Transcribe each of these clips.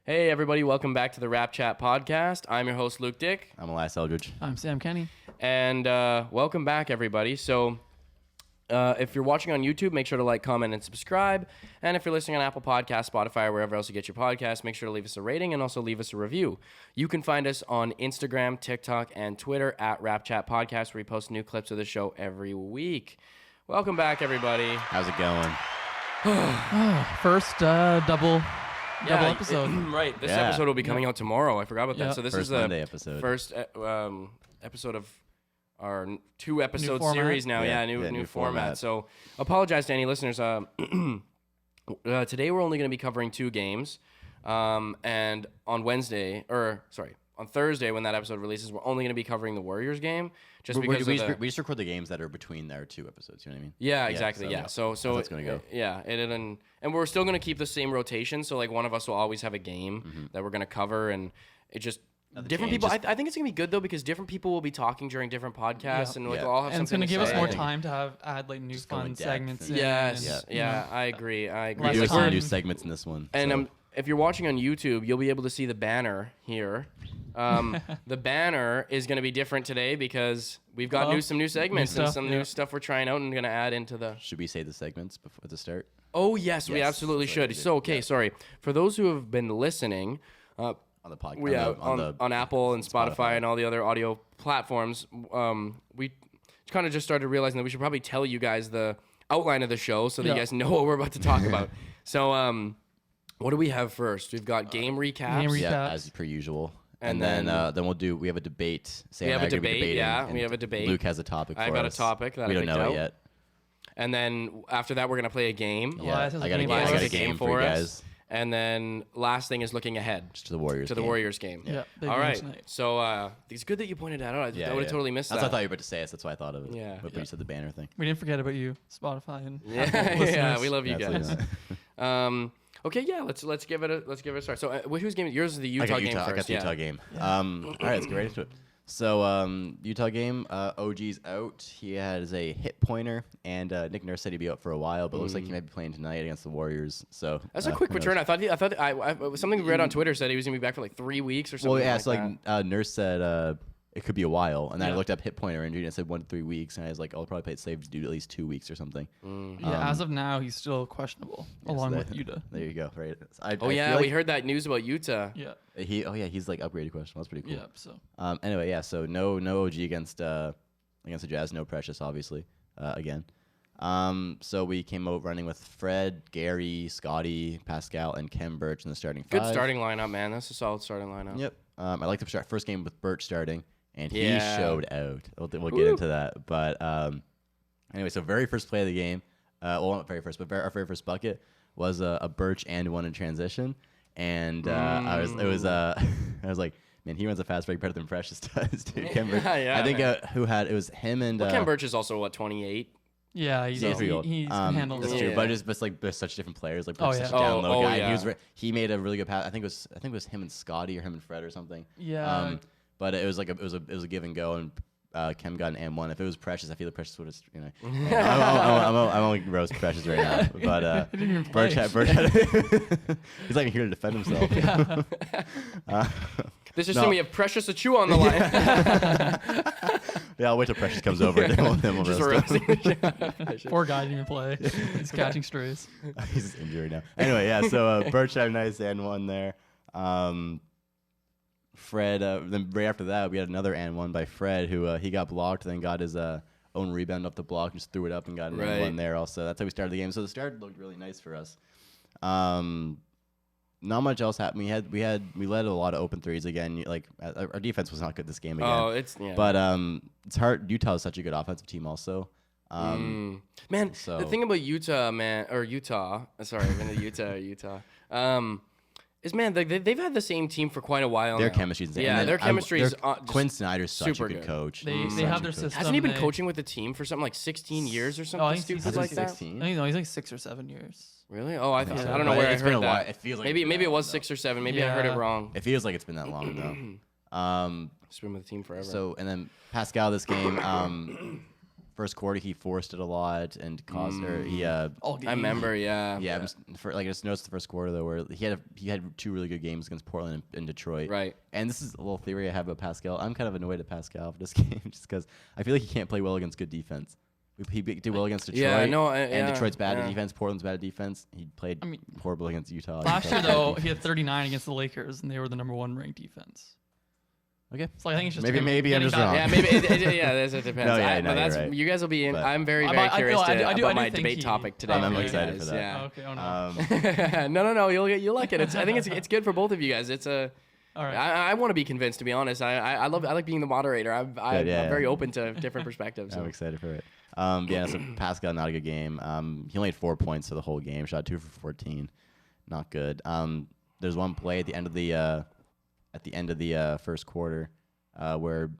Hey, everybody. Welcome back to the RapChat Podcast. I'm your host, Luke Dick. I'm Elias Eldridge. I'm Sam Kenny. And welcome back, everybody. So if you're watching on YouTube, make sure to like, comment, and subscribe. And if you're listening on Apple Podcasts, Spotify, or wherever else you get your podcasts, make sure to leave us a rating and also leave us a review. You can find us on Instagram, TikTok, and Twitter at RapChat Podcast, where we post new clips of the show every week. Welcome back, everybody. How's it going? First double episode. Right. This Yeah. episode will be coming out tomorrow. I forgot about that. Yeah. So this First is the Monday episode. first episod of our 2-episode format? series now. Yeah, New new format. format. So apologize to any listeners. Today we're only going to be covering 2 games. And on Thursday when that episode releases, we're only going to be covering the Warriors game. Just because we just record the games that are between our 2 episodes. You know what I mean? Yeah, exactly. So that's gonna go. Yeah, and we're still gonna keep the same rotation. So like one of us will always have a game that we're gonna cover, and it just different people. I think it's gonna be good though because different people will be talking during different podcasts, and like we'll all have And it's something going to give us more say. time to add like new Just go in fun depth segments. and- Yes, in, yeah, I agree. Less We do some time. new segments in this one. And so. if you're watching on YouTube, you'll be able to see the banner here. The banner is going to be different today because we've got some new segments and stuff, some new stuff we're trying out and going to add into the. Should we say the segments before the start? Oh yes, we Yes, absolutely that's what should. we do. So okay, Yeah. sorry for those who have been listening. On the podcast. We on Apple and Spotify and all the other audio platforms. We kind of just started realizing that we should probably tell you guys the outline of the show so that you guys know what we're about to talk about. So, what do we have first? We've got game recaps. Game Yeah, recaps. as per usual. And And then- then we have a debate. Sam We have and I a are gonna be debate, debating, yeah, and we have a debate. Luke has a topic for I got a us. topic that we I don't picked know out. it yet. And then after that, we're gonna play a game. Yeah. Elias has a I got a game game. for I us. got a Elias has game for you guys. And then last thing is looking ahead To the Warriors. to the game. Warriors game. Yeah. big All game right. tonight. So it's good that you pointed that out. I would have totally missed That's that. what I thought you were about to say. That's why I thought of it. Yeah. But you said the banner thing. We didn't forget about you, Spotify and Yeah, Apple yeah, listeners. we love you Absolutely guys. not. Okay, yeah, let's give it a start. So, whose game? Yours is the I Utah got game Utah. first. I got the yeah. Utah game. All right, let's get right into it. So, Utah game. OG's out. He has a hip pointer, and Nick Nurse said he'd be out for a while, but it looks like he might be playing tonight against the Warriors. So That's a quick who knows? return. I thought something we read on Twitter said he was gonna be back for like 3 weeks or something. Well, yeah. like So that. Nurse said it could be a while, and then I Yeah. looked up hip pointer injury and it said 1 to 3 weeks, and I was like, I'll probably play it safe to do at least 2 weeks or something. Yeah, as of now, he's still questionable, along with Utah. There you go. Right. Oh yeah, we heard that news about Utah. Yeah. He's like upgraded question. That's pretty cool. Yeah. So Anyway, yeah. So no OG against the Jazz. No Precious, obviously. Again. So we came out running with Fred, Gary, Scotty, Pascal, and Kem Birch in the starting Good five. starting lineup, man. That's a solid starting lineup. Yep. I like the first game with Birch starting, and he Yeah. showed out. We'll get into that. But anyway, so very first play of the game. Well, not very first, but our very first bucket was a Birch and one in transition, and I was like, man, he runs a fast break better than Precious does, dude. Kem Birch. Yeah, I think man. it was him and Well, Kem Birch is also what 28. yeah, he's Yeah, 3 year old. he's handled That's it. true, Yeah. but it's like they're such different players. Like Birch is yeah. such a down low Oh, guy. yeah. He made a really good pass. I think it was him and Scotty or him and Fred or something. Yeah. But it was like it was a give and go, and Kem got an M1. If it was Precious, I feel like Precious would have. I'm only roast Precious right now, but didn't even Birch play. he's like here to defend himself. This is No. when we have Precious Achua on the line. Yeah, I'll wait till Precious comes over. Then we'll Just roast him. roasting. Poor guy didn't even play. He's catching strays. He's injured now. Anyway, yeah. So Birch had a nice N1 there. Fred. Then right after that, we had another N1 by Fred, who he got blocked, then got his own rebound up the block, just threw it up and got an Right. N1 there. Also, that's how we started the game. So the start looked really nice for us. Not much else happened. We led a lot of open threes again. Like our defense was not good this game again. Oh, it's yeah. But it's hard. Utah is such a good offensive team, also. Man, so- the thing about Utah, sorry, I've been to Utah, is, man, they've had the same team for quite a while Their now. chemistry's insane. Yeah, And then their chemistry is just Quinn Snyder's such super a good good. coach. They He's they such have a their good coach. system. Hasn't he been they- coaching with the team for something like 16 years or something Oh, he's stupid like that? 16? No, he's like 6 or 7 years. Really? Oh, I think so. don't know But where I it's been heard a while. that. It feels like maybe it's been it that was long, 6 or 7. Maybe I heard it Yeah. wrong. It feels like it's been that long though. Just been with the team forever. So and then Pascal this game. first quarter he forced it a lot and caused or he All game. I remember, yeah. yeah. I just noticed the first quarter though where he had 2 really good games against Portland and Detroit. Right. And this is a little theory I have about Pascal. I'm kind of annoyed at Pascal for this game just because I feel like he can't play well against good defense. He did well against Detroit. Yeah, no, and Detroit's bad at defense. Portland's bad at defense. He played horrible against Utah. Last year, though, he had 39 against the Lakers, and they were the number 1 ranked defense. Okay. So I think it's just maybe I'm just wrong. Yeah, maybe. It depends. No, yeah, but that's right. you guys will be in. But I'm very curious about my think debate topic today. I'm for you excited guys, for that. Yeah. Okay. Oh no. No. You'll like it. I think it's good for both of you guys. It's a. All right. I want to be convinced, to be honest. I like being the moderator. I'm very open to different perspectives. So. I'm excited for it. So Pascal, not a good game. He only had 4 points for the whole game. Shot 2 for 14, not good. There's one play at the end of the first quarter where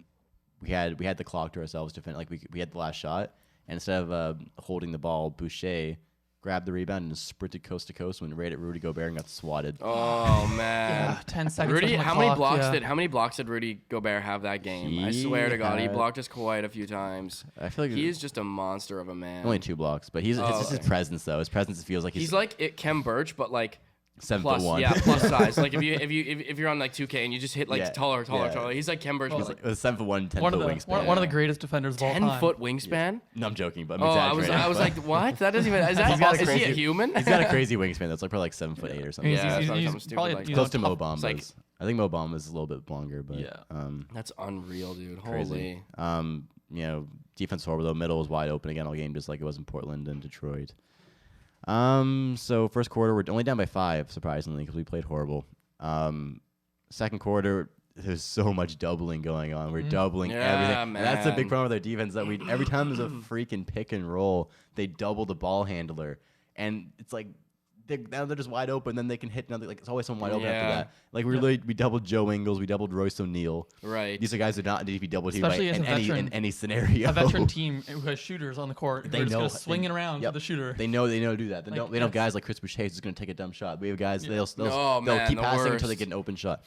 we had the clock to ourselves to finish. Like we had the last shot, and instead of holding the ball, Boucher grabbed the rebound and sprinted coast to coast when right at Rudy Gobert and got swatted. Oh man! Yeah, 10 seconds. Rudy, left on how the many clock, blocks how many blocks did Rudy Gobert have that game? I swear to God, he blocked us quite a few times. I feel like he is just a monster of a man. Only 2 blocks, but it's just his presence though. His presence feels like he's like Kem Birch, but like 7'1". Yeah, plus size. Like if you're on like 2K and you just hit like taller. He's like Kem Birch. He's like a 7'1", 10 one foot of the wingspan. one of the greatest defenders of all time. 10-foot wingspan. No, I'm joking, but I'm exaggerating. I was like, what? That doesn't even. Is he a human? He's got a crazy wingspan. That's like probably like 7'8" or something. Yeah, he's something stupid probably like that. Close to Mo Bamba's. like- I think Mo Bamba's a little bit longer, but That's unreal, dude. crazy. Holy. Defense horrible though. Middle was wide open again all game, just like it was in Portland and Detroit. So first quarter we're only down by 5, surprisingly, because we played horrible. Second quarter there's so much doubling going on. We're doubling everything. Man. And that's the big problem with our defense that every time there's a freaking pick and roll, they double the ball handler, and it's like. Now they're just wide open. Then they can hit another. Like it's always someone wide open after that. Like we doubled Joe Ingles, we doubled Royce O'Neal. Right. These are guys that not need to be doubled here Especially in any scenario. A veteran team who has shooters on the court. They know swinging around with the shooter. They know to do that. They don't have guys like Chris Boucher who's going to take a dumb shot. We have guys they'll keep passing until they get an open shot.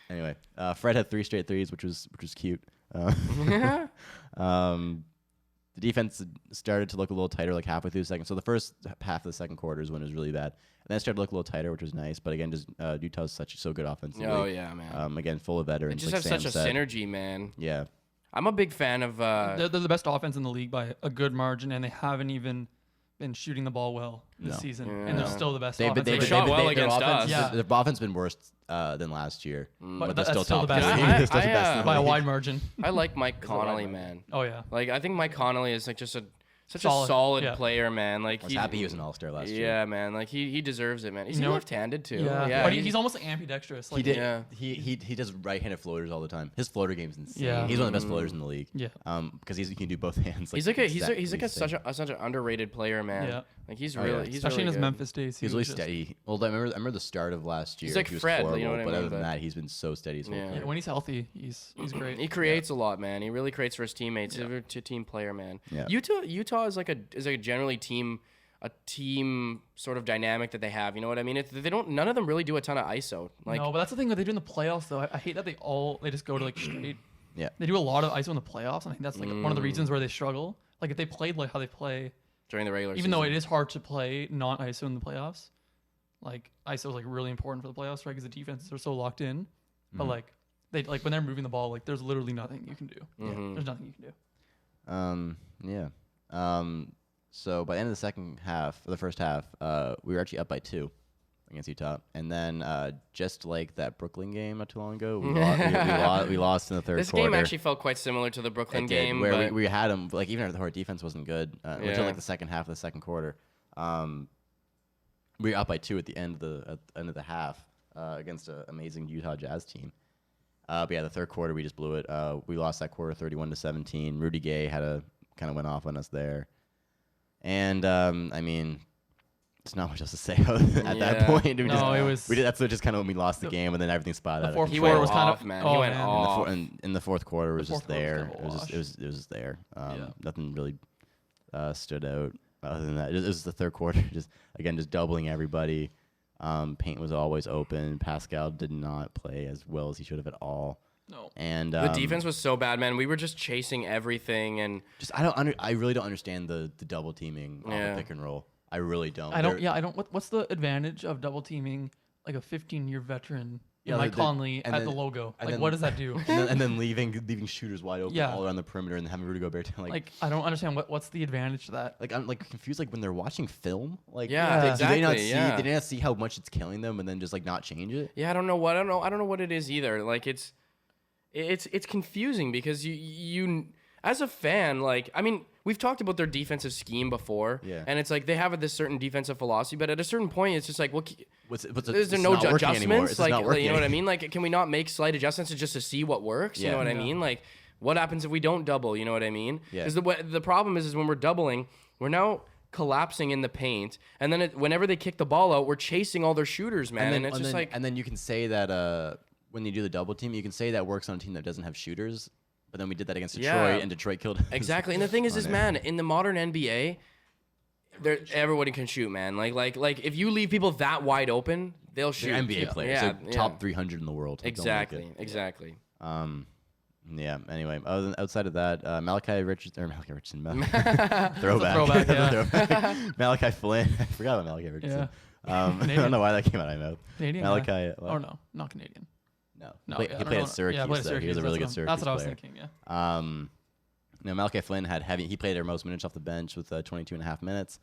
Anyway, Fred had 3 straight threes, which was cute. The defense started to look a little tighter like halfway through the second. So the first half of the second quarter is when it was really bad. And then it started to look a little tighter, which was nice. But again, just Utah's so good offensively. Oh yeah, man. Again, full of veterans. It just like has Sam such a said. synergy, man. Yeah. I'm a big fan of. They're the best offense in the league by a good margin, and they haven't even been shooting the ball well this season, and they're still the best. They shot well against us. Their offense has been worse than last year, but they're still top. the best. They're still the best in the by a league. wide margin. I like Mike Connolly, man. Oh yeah. Like I think Mike Connolly is like just such a Solid, solid yeah. player, man. Like I was happy he was an All-Star last year. Yeah, man. Like he deserves it, man. He's left-handed too. Yeah. But he's almost like ambidextrous. Like, He did. Yeah. He does right-handed floaters all the time. His floater game's insane. Yeah. He's one of the best floaters in the league. Yeah. Because he can do both hands. He's such an underrated player, man. Yeah. Like he's Oh, really yeah. he's especially really in his good. Memphis days. He's really steady. Well, I remember the start of last year. He's like he was Fred, horrible, you know what I but mean? other than that, he's been so steady his whole Yeah. career. When he's healthy, he's great. He creates a lot, man. He really creates for his teammates. He's a team player, man. Yeah. Utah is like a generally team sort of dynamic that they have. You know what I mean? None of them really do a ton of ISO. Like No, but that's the thing that they do in the playoffs, though. I hate that they just go to like straight. Yeah. They do a lot of ISO in the playoffs, and I think that's like one of the reasons where they struggle. Like if they played like how they play during the regular even season. though it is hard to play not ISO in the playoffs, like ISO is like really important for the playoffs, right? Because the defenses are so locked in. But like they when they're moving the ball, like there's literally nothing you can do. There's nothing you can do. Yeah. So by the end of the first half, we were actually up by 2 against Utah, and then just like that Brooklyn game not too long ago, we lost in the third quarter. This game actually felt quite similar to the Brooklyn game, where we had them. Like even if our defense wasn't good, until like the second half of the second quarter, we were up by 2 at the end of the half against an amazing Utah Jazz team. But yeah, the third quarter we just blew it. We lost that quarter 31-17. Rudy Gay kind of went off on us there. And I mean, there's not much else to say at that point. That's just kind of when we lost the game, and then everything spotted out. He went off, man. He went off. In the fourth quarter, it was just there. It was just there. Nothing really stood out other than that. It was the third quarter, just doubling everybody. Paint was always open. Pascal did not play as well as he should have at all. No. And The defense was so bad, man. We were just chasing everything, and just I really don't understand the double teaming on the pick and roll. I really don't. I don't. What's the advantage of double teaming like a 15-year veteran? Yeah, Mike the- Conley and at then- the logo. and Like, then- what does that do? and then leaving shooters wide open Yeah. all around the perimeter and having Rudy Gobert Like, I don't understand what's the advantage to that. I'm like confused. Like when they're watching film, like Yeah, do exactly, they not see? yeah. Did they not see how much it's killing them and then just like not change it? I don't know what it is either. Like it's confusing because you as a fan, like, I mean, we've talked about their defensive scheme before, and it's like they have this certain defensive philosophy, but at a certain point, it's just like, well, is there no adjustments? Like, you know what I mean? Like, can we not make slight adjustments just to see what works? You know what I mean? Like, what happens if we don't double? You know what I mean? Because the problem is when we're doubling, we're now collapsing in the paint, and then whenever they kick the ball out, we're chasing all their shooters, man, and it's just like. And then you can say that when you do the double team, you can say that works on a team that doesn't have shooters. But then we did that against Detroit, and Detroit killed us. Exactly. And the thing is, man, in the modern NBA, everybody can shoot, man. Like if you leave people that wide open, they'll shoot. They're NBA players. They're top 300 in the world. Exactly. Yeah. Anyway, outside of that, Malachi Richardson. Throwback, yeah. Malachi Flynn. I forgot about Malachi Richardson. Yeah. I don't know why that came out of my mouth. Canadian. Malachi. Oh no, not Canadian. No, he played at Syracuse. He was a really good Syracuse player. That's what I was thinking. Yeah. Malachi Flynn he played their most minutes off the bench with 22 and a half minutes.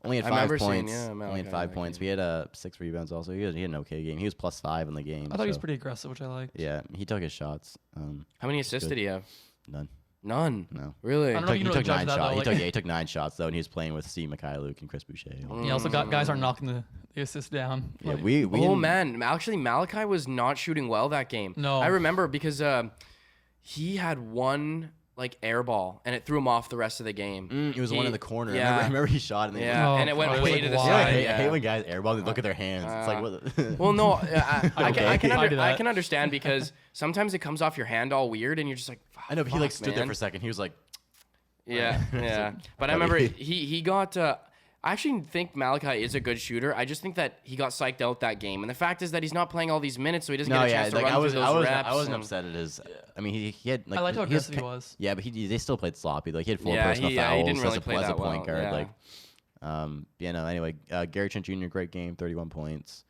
Only had 5 points. Only had 5 points. We had 6 rebounds also. He had an okay game. He was +5 in the game. I thought he was pretty aggressive, which I liked. Yeah, he took his shots. How many assists did he have? None. No. Really? I don't know if you He can took really 9 judge that, shots. though, He took 9 shots though, and he was playing with C. Mikhailuk and Chris Boucher. Yeah, also guys aren't knocking the assist down. Yeah, Like, we Man, actually Malachi was not shooting well that game. No. I remember because he had one like air ball and it threw him off the rest of the game. It was one in the corner. Yeah. I remember he shot and and it went way like, to the why? side. I hate when guys airball. They look at their hands. It's like what? Well, no, I I can understand because sometimes it comes off your hand all weird and you're just like, I know, but he like stood there man. for a second. He was like, yeah. But I remember he got. I actually think Malachi is a good shooter. I just think that he got psyched out that game, and the fact is that he's not playing all these minutes, so he doesn't get a chance to run through those reps. I wasn't upset at his. I mean, he had like. I liked how aggressive he was. Yeah, but they still played sloppy. Like he had 4 Yeah, personal he fouls didn't really play as a that point well, guard. yeah. No. Anyway, Gary Trent Jr. great game, 31 points.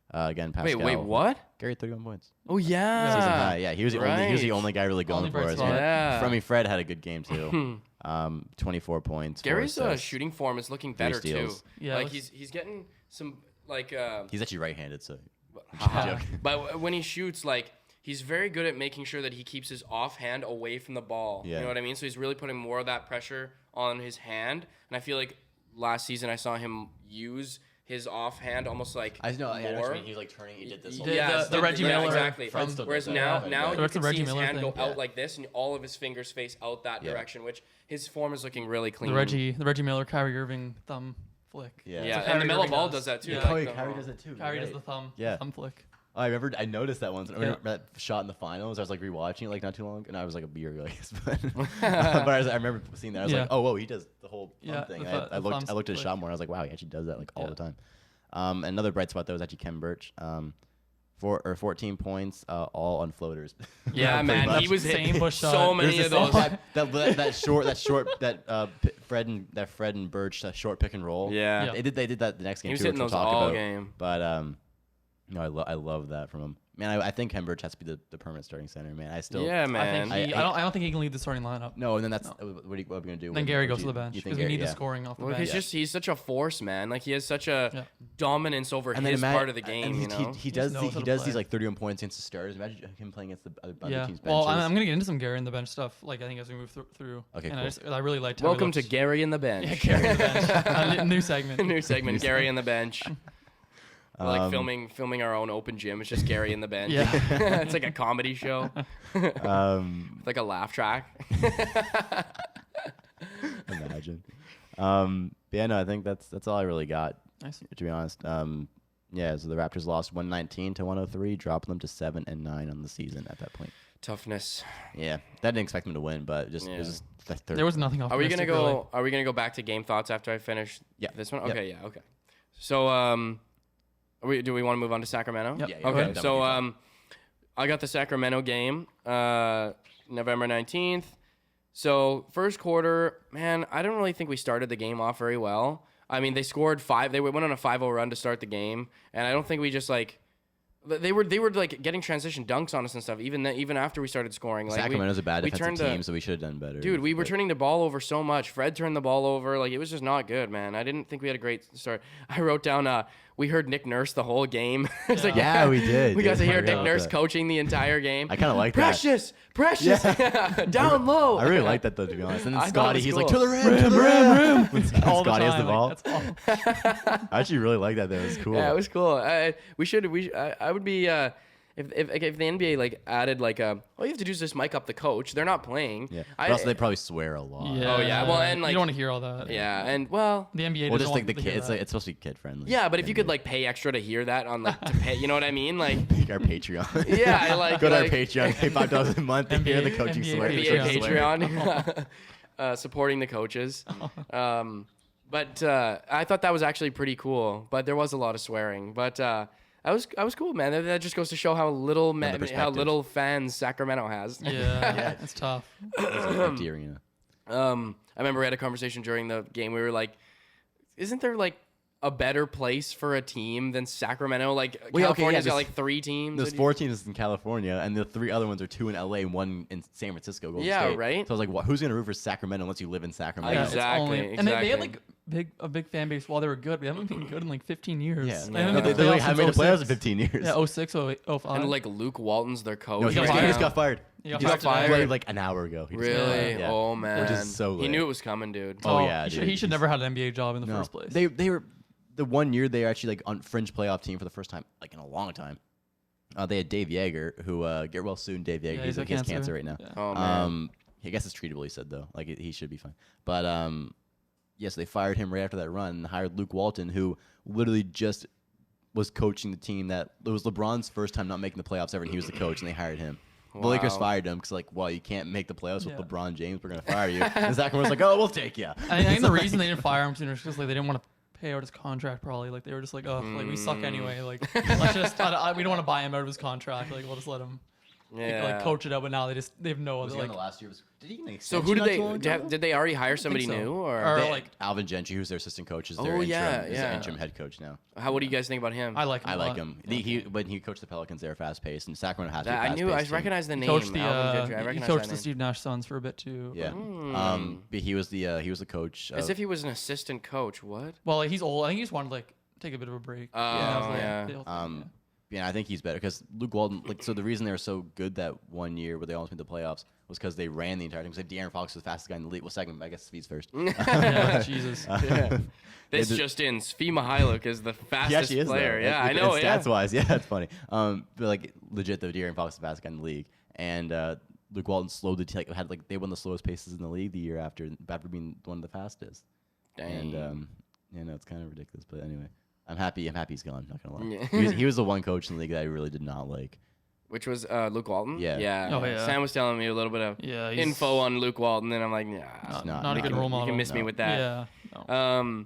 Again, Pascal. Wait, what? Gary 31 points. Oh yeah. Season high. Yeah, he was the only guy really going Only for bright us. spot. Yeah. Frommy Fred had a good game too. 24 points. 4 Gary's assists. shooting form is looking better too. steals. Yeah, like let's- he's getting some like. He's actually right-handed, so. But when he shoots, like he's very good at making sure that he keeps his offhand away from the ball. Yeah. You know what I mean? So he's really putting more of that pressure on his hand, and I feel like last season I saw him use his offhand almost like I know. Yeah, more. he was like turning. He did this. He did the Reggie Miller exactly. Fred still Whereas does now that. you That's can the see Reggie his Miller hand thing. go out like this, and all of his fingers face out that direction, which his form is looking really clean. The Reggie Miller, Kyrie Irving thumb flick. Yeah. Yeah, So and Kyrie the Melo Irving Ball does. does that too. Yeah. like the- Kyrie does it too. Kyrie does right. the thumb flick. I remember. I noticed that once. I remember Yeah. that shot in the finals. I was like rewatching it like not too long, and I was like a year ago, I guess. But I remember seeing that. I was like, oh, whoa, he does the whole thumb thing. I looked at his shot more. And I was like, wow, he actually does that like all the time. Another bright spot though was actually Kem Birch. 14 points, all on floaters. Yeah, Pretty man, much. he was Same hitting push so shot. many of those. Fred and Birch short pick and roll. Yeah. They did that the next game He was too, hitting which we'll those talk all about. game. But no, I love that from him. Man, I think Kem Birch has to be the permanent starting center. Man, I still. Yeah, I man. think I don't think he can lead the starting lineup. No, and then that's what are we gonna do? Then Gary goes to the bench You because think we need Gary- the scoring off the Well, bench. he's such a force, man. Like he has such a dominance over And then his imagine- part of the game. and You know. he does knows how to these play. like 31 points against the starters. Imagine him playing against the other Yeah. team's benches. Well, I'm gonna get into some Gary in the bench stuff. Like I think as we move through. Okay, And cool. I really liked. How he Welcome to looked. Gary in the bench. Yeah, Gary in the bench. A new segment. New segment, Gary in the bench. We're like filming our own open gym. It's just Gary in the bench. Yeah. It's like a comedy show. Like a laugh track. Imagine. Yeah, no, I think that's all I really got. Nice. To be honest. Yeah, so the Raptors lost 119 to 103, dropping them to 7-9 on the season at that point. Toughness. Yeah, that didn't expect them to win, but it was just the third. There was nothing off. Are we gonna go? Are we gonna go back to game thoughts after I finish this one? Yep. Okay, yeah, okay. So, do we want to move on to Sacramento? Yep. Yeah, Okay. that So, would be I got the Sacramento game, November 19th. So first quarter, man, I don't really think we started the game off very well. I mean, they scored 5. They went on a 5-0 run to start the game, and I don't think we just like. They were like getting transition dunks on us and stuff. Even after we started scoring, like Sacramento's a bad defensive team, so we should have done better. Dude, we were turning the ball over so much. Fred turned the ball over. Like, it was just not good, man. I didn't think we had a great start. I wrote down, we heard Nick Nurse the whole game. It's like, yeah, we did. We got to hear Nick Nurse that. coaching the entire game. I kind of like Precious, that. Precious, down low. I really like that, though, to be honest. And then I Scotty, thought it he's was like, cool. to the rim. When All the Scotty has the time, ball. like, that's all. I actually really like that. That was cool. Yeah, it was cool. I would be... If the NBA like added like all you have to do is just mic up the coach. They're not playing. Yeah. But also, they probably swear a lot. Yeah. Oh, yeah. Well, and, like- you don't want to hear all that. Yeah, and well, The NBA Well, doesn't just like want the people to hear kids, that. like, it's supposed to be kid friendly. yeah. But if you could like pay extra to hear that on like to pay, you know what I mean? Like, our Patreon. yeah, I like Go to our like, Patreon, pay $5 a month to hear the coaching NBA swear. NBA Patreon. Patreon, supporting the coaches. But I thought that was actually pretty cool. But there was a lot of swearing. But I was cool, man. That just goes to show how little fans Sacramento has. Yeah, it's tough. Empty arena. I remember we had a conversation during the game. We were like, "Isn't there like a better place for a team than Sacramento? Like Well, yeah, okay, California's yeah, got there's- like 3 teams. There's 4 teams in California, and the 3 other ones are 2 in LA and 1 in San Francisco. Golden Yeah, State. right? So I was like, who's gonna root for Sacramento unless you live in Sacramento? Yeah, It's Exactly, And they had exactly. like a big fan base while they were good. But they haven't been good in like 15 years. Yeah, They haven't no, made they the like, playoffs haven't made the since playoffs in 06. 15 years. Yeah, 06, 08, 05. And like Luke Walton's their coach. No, he got he fired. just got fired. He got He got fired. fired? Like, like an hour ago. He just got Really? fired, yeah. Oh man. Which is so He lit. knew it was coming, dude. Oh, yeah, he dude. should never had an NBA job in the No. first place. They were the one year they were actually like on fringe playoff team for the first time like in a long time. They had Dave Yeager, who get well soon. Dave Yeager, Yeah, he's got like he has cancer right now. Yeah. Oh man. I guess it's treatable. He said though, like he should be fine. But yes, they fired him right after that run and hired Luke Walton, who literally just was coaching the team that it was LeBron's first time not making the playoffs ever, and he was the coach, and they hired him. The Lakers Wow. fired him because, like, well, you can't make the playoffs with Yeah. LeBron James. We're going to fire you. And Zach was like, oh, we'll take you. I think the reason they didn't fire him sooner is because like they didn't want to pay out his contract. Probably like they were just like, oh, like we suck anyway. Like let's just we don't want to buy him out of his contract. Like we'll just let him Yeah. like coach it out. But now they have no Was other he on like. the last year? Did he get an So extension who did not they too long ago? did they already hire somebody so. new or Or, They- like- Alvin Gentry, who's their assistant coach, is their Oh, interim, yeah, is yeah. their interim head coach now. what do you guys think about him? I like him. I a like lot. him. When he coached the Pelicans, they were fast paced, and Sacramento has to be I fast knew I paced. recognized the He name. coached the Alvin Gentry. I he recognize coached that the name. Steve Nash Suns for a bit too. Yeah. Hmm. But he was the coach. As of- if he was an assistant coach. What? Well, like, he's old. I think he just wanted to like take a bit of a break. Oh, That was, like, yeah. the whole thing, Yeah, I think he's better because Luke Walton. Like, so the reason they were so good that one year where they almost made the playoffs was because they ran the entire team. Because De'Aaron Fox was the fastest guy in the league. Well, second, I guess Speed's first. Yeah, Jesus. Yeah. This did- just in. Svi Mihailuk is the He fastest actually is player. though. Yeah, Like, I know. Yeah. Stats wise, yeah, it's funny. But like legit though, De'Aaron Fox is the fastest guy in the league, and Luke Walton slowed the team. Had like they won the slowest paces in the league the year after being one of the fastest. Dang. And yeah, no, it's kind of ridiculous. But anyway, I'm happy he's gone. Not gonna lie. Yeah. He was the one coach in the league that I really did not like. Which was Luke Walton? Yeah. Yeah. Oh, yeah. Sam was telling me a little bit of Yeah, he's info on Luke Walton, and I'm like, nah. not a you good can- role You model. can miss me No. with that. Yeah. No.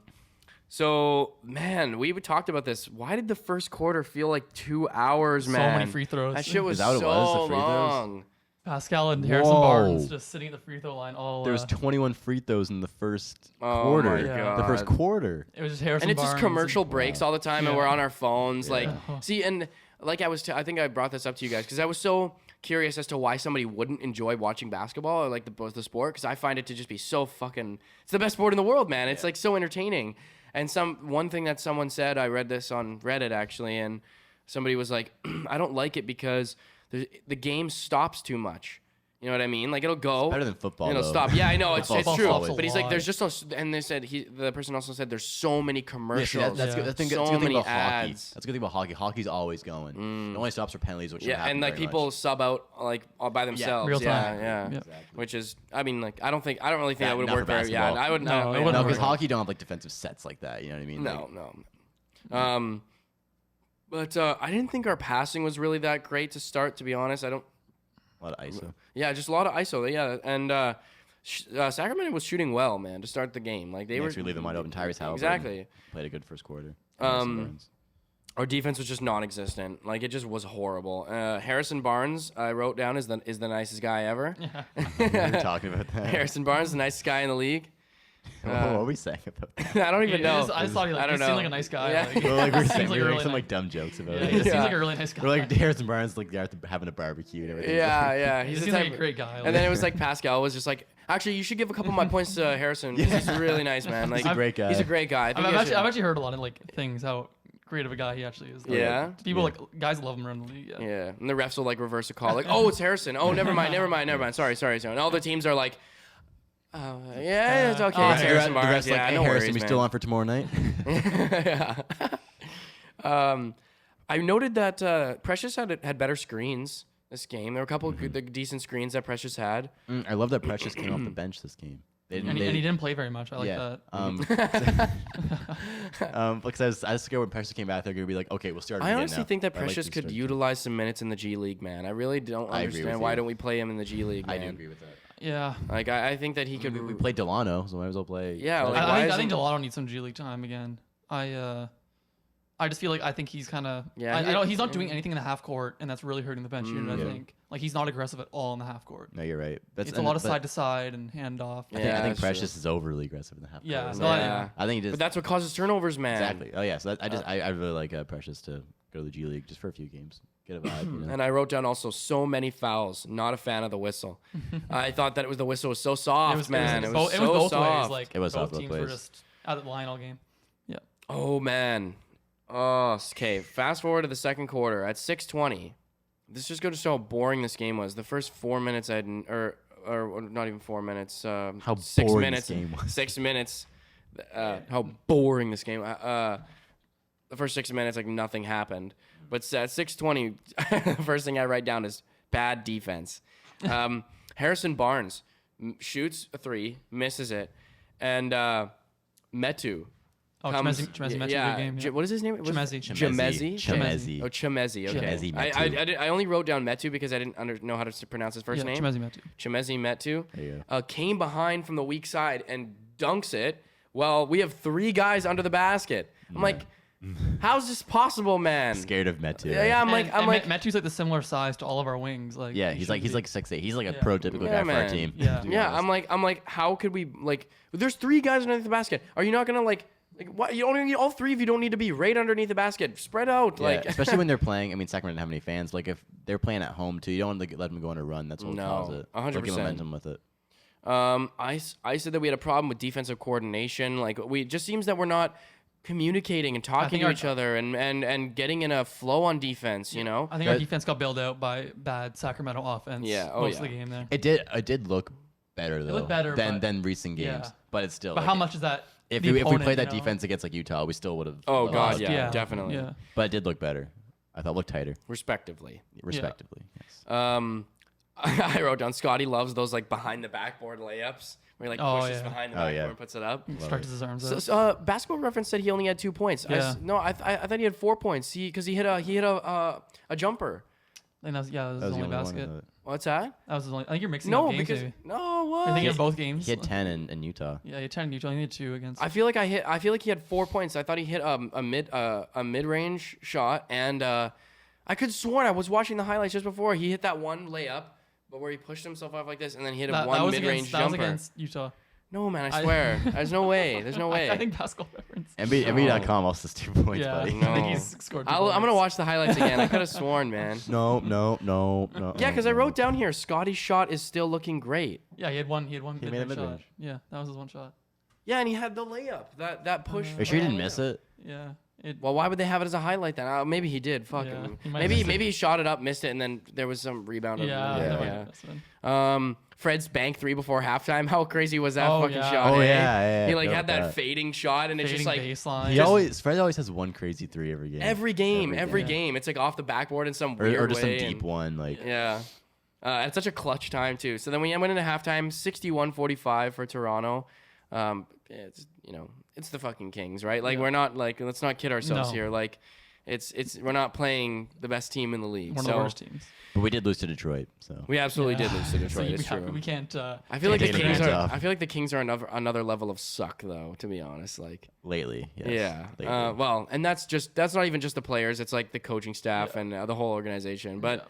So, man, we talked about this. Why did the first quarter feel like 2 hours, So man? many free throws. That shit was Is that what it was, the so free throws? long. Pascal and Harrison Whoa. Barnes just sitting at the free throw line all. There was 21 free throws in the first Oh quarter. my Yeah. The first God. quarter. it was just Harrison And it's Barnes. just commercial breaks all the time, and Yeah. we're on our phones. Like, Yeah. see, and like I was, I think I brought this up to you guys because I was so curious as to why somebody wouldn't enjoy watching basketball or like the sport, because I find it to just be so fucking. It's the best sport in the world, man. It's like so entertaining. And one thing that someone said, I read this on Reddit actually, and somebody was like, I don't like it because the game stops too much. You know what I mean? Like it'll go. Better than football. It'll though. stop. Yeah, I know it's Football's true. always- But he's like, lot. there's just no. And they said the person also said there's so many Yeah, see, commercials. that's Yeah. good. That's So a good thing many about hockey. ads. That's a good thing about hockey. Hockey's always going. It only stops for penalties, which Yeah, and like people sub out like all by themselves. real yeah, time. yeah. Yep. Which is, I mean, like I don't really think that would Not work for very. Yeah, basketball. I would. No, No, it yeah. wouldn't No, work. because hockey don't have like defensive sets like that. You know what I mean? No, Like, no. But I didn't think our passing was really that great to start. To be honest, I don't. a lot of ISO. Yeah, just a lot of ISO. Yeah, and Sacramento was shooting well, man, to start the game. Like they were. We leave them wide open. Tyrese Halliburton Exactly. played a good first quarter. Um, Our defense was just non-existent. Like, it just was horrible. Harrison Barnes, I wrote down, is the nicest guy ever. We were talking about that. Harrison Barnes, the nicest guy in the league. What are we saying about that? I don't even know. I just thought I don't he know. seemed like a nice guy. Yeah. Like, Well, like we were saying, seems we like were a making some really like dumb jokes about yeah, it. he just Yeah. seems like a really nice guy. We're like Harrison Barnes, like they're having a barbecue and everything. Yeah. he He's the seems like type. a great guy. And then it was like Pascal was just like, actually, you should give a couple of my points to Harrison. He's really nice, man. Like, He's a great guy. He's a great guy. I think I've actually heard a lot of like things how great of a guy he actually is. Like, Yeah? people like guys love him around the league. Yeah. Yeah, and the refs will like reverse a call, like, "Oh, it's Harrison. Oh, never mind. Sorry. And all the teams are like, "Oh, yeah, it's okay. It's Harrison The Barnes. rest like, Yeah, hey, no Harrison, worries, we man." still on for tomorrow night? Yeah. I noted that Precious had better screens this game. There were a couple of good, decent screens that Precious had. I love that Precious came off the bench this game. They And he didn't play very much. I like yeah. that. Because I just scared when Precious came back, they're gonna be like, okay, we'll start. I again honestly now. think that I like Precious to could start utilize some minutes in the G League, man. I really don't I agree understand with why you. don't we play him in the G League, man. I do agree with that. Yeah. Like, I think that he could. We played Delano, so might as well play. Yeah, Like, like, I why think isn't- Delano needs some G League time again. I just feel like I think he's kind of Yeah, I know he's not doing anything in the half court, and that's really hurting the bench unit. I think like he's not aggressive at all in the half court. no, you're right. It's a lot of side to side and handoff. I Yeah, think that's Precious is overly aggressive in the half. Yeah, court. no, Yeah. I think he just But that's what causes turnovers, man. exactly. Oh yeah, so that, I really like Precious to go to the G League just for a few games, get a vibe. You know? And I wrote down also so many fouls. Not a fan of the whistle. I thought that the whistle was so soft, man. It was it so was both soft. ways. Like It was both soft both teams were ways. just out of the line all game. Yeah. Oh man. Oh, okay. Fast forward to the second quarter at 6:20. This just goes to show how boring this game was. The first 4 minutes or not even 4 minutes. How 6 boring minutes. this game was. 6 minutes. How boring this game. The first 6 minutes, like nothing happened. But at 6:20, the first thing I write down is bad defense. Harrison Barnes shoots a three, misses it, and Metu. Oh, Chemezi met yeah. the game. Yeah. What is his name? Chemezi. Chemezi. Oh, Chemezi. Okay. Chemezi Metu. I only wrote down Metu because I didn't know how to pronounce his first name. Chemezi met Chemezi Metu. There you go. Came behind from the weak side and dunks it. Well, we have three guys under the basket. I'm like, how's this possible, man? Scared of Metu. Yeah, I'm like, Metu's like the similar size to all of our wings. Like Yeah, he he's should like be. 6'8". He's like a Yeah. prototypical Yeah, guy for our man. team. Yeah. to be Yeah, honest. I'm like, how could we like? There's three guys underneath the basket. Are you not gonna like what? You don't need all three of you. Don't need to be right underneath the basket. Spread out, Yeah, like especially when they're playing. I mean, Sacramento didn't have any fans. Like if they're playing at home too, you don't want to let them go on a run. That's what will No, cause it. 100%. Don't give momentum with it. I said that we had a problem with defensive coordination. Like it just seems that we're not communicating and talking think to our- each other and getting in a flow on defense. You know. I think our defense got bailed out by bad Sacramento offense. Yeah, oh, most of yeah. the game there. It did look better though. looked better, than recent games, yeah. but it's still. But like, how much is that? If the we opponent, played you that know? defense against like Utah, we still would have. Oh God, lost. yeah, definitely, Yeah. But it did look better. I thought it looked tighter, respectively. respectively. Yes. I wrote down Scotty loves those like behind the backboard layups where he like Oh, pushes yeah. behind the Oh, backboard yeah. and puts it up. Stretches his arms So, out. Basketball Reference said he only had 2 points. Yeah. I thought he had 4 points. Because he hit a jumper. I think that was That his was the only only one, basket. I thought. What's that? That was his only. I think you're mixing No, up games. because Maybe. no, what? You're thinking of both games. He had 10 in Utah. Yeah, he had 10 in Utah. He had 2 against. I feel like he had 4 points. I thought he hit a mid-range shot, and I could sworn I was watching the highlights just before he hit that one layup, but where he pushed himself up like this and then hit that one was mid-range against, that was jumper. against Utah. No man, I swear. There's no way. There's no way. I think basketball reference. NBA.com also has 2 points, Yeah, buddy. No. I think he's scored. I'm gonna watch the highlights again. I could have sworn, man. No. Yeah, because I wrote down here Scotty's shot is still looking great. Yeah, he had one. He made a mid-range shot. mid-range. Yeah, that was his one shot. Yeah, and he had the layup. That push. Are you sure he didn't miss it? Yeah. Well, why would they have it as a highlight then? Maybe he did. Fuck Yeah, him. he might have missed it. Maybe he shot it up, missed it, and then there was some rebound. Yeah. Yeah. that might have missed it. Fred's bank 3 before halftime. How crazy was that Oh, fucking yeah. shot? Oh, eh? yeah. He like Forgot had about that fading shot, and it's Fading just like baseline. Fred always has one crazy 3 every game. every game. Every Game. It's like off the backboard in some weird or just some way, deep and- one. Like Yeah. It's such a clutch time too. So then we went into halftime, 61-45 for Toronto. It's it's the fucking Kings, right? Like Yeah. we're not like let's not kid ourselves No. here. Like we're not playing the best team in the league. One of the worst teams. But we did lose to Detroit, so We absolutely did lose to Detroit. It's So true. we can't. I feel like the take Kings advantage are. of. I feel like the Kings are another level of suck, though. To be honest, like lately, yes. yeah. Lately. Well, and that's not even just the players. It's like the coaching staff and the whole organization. But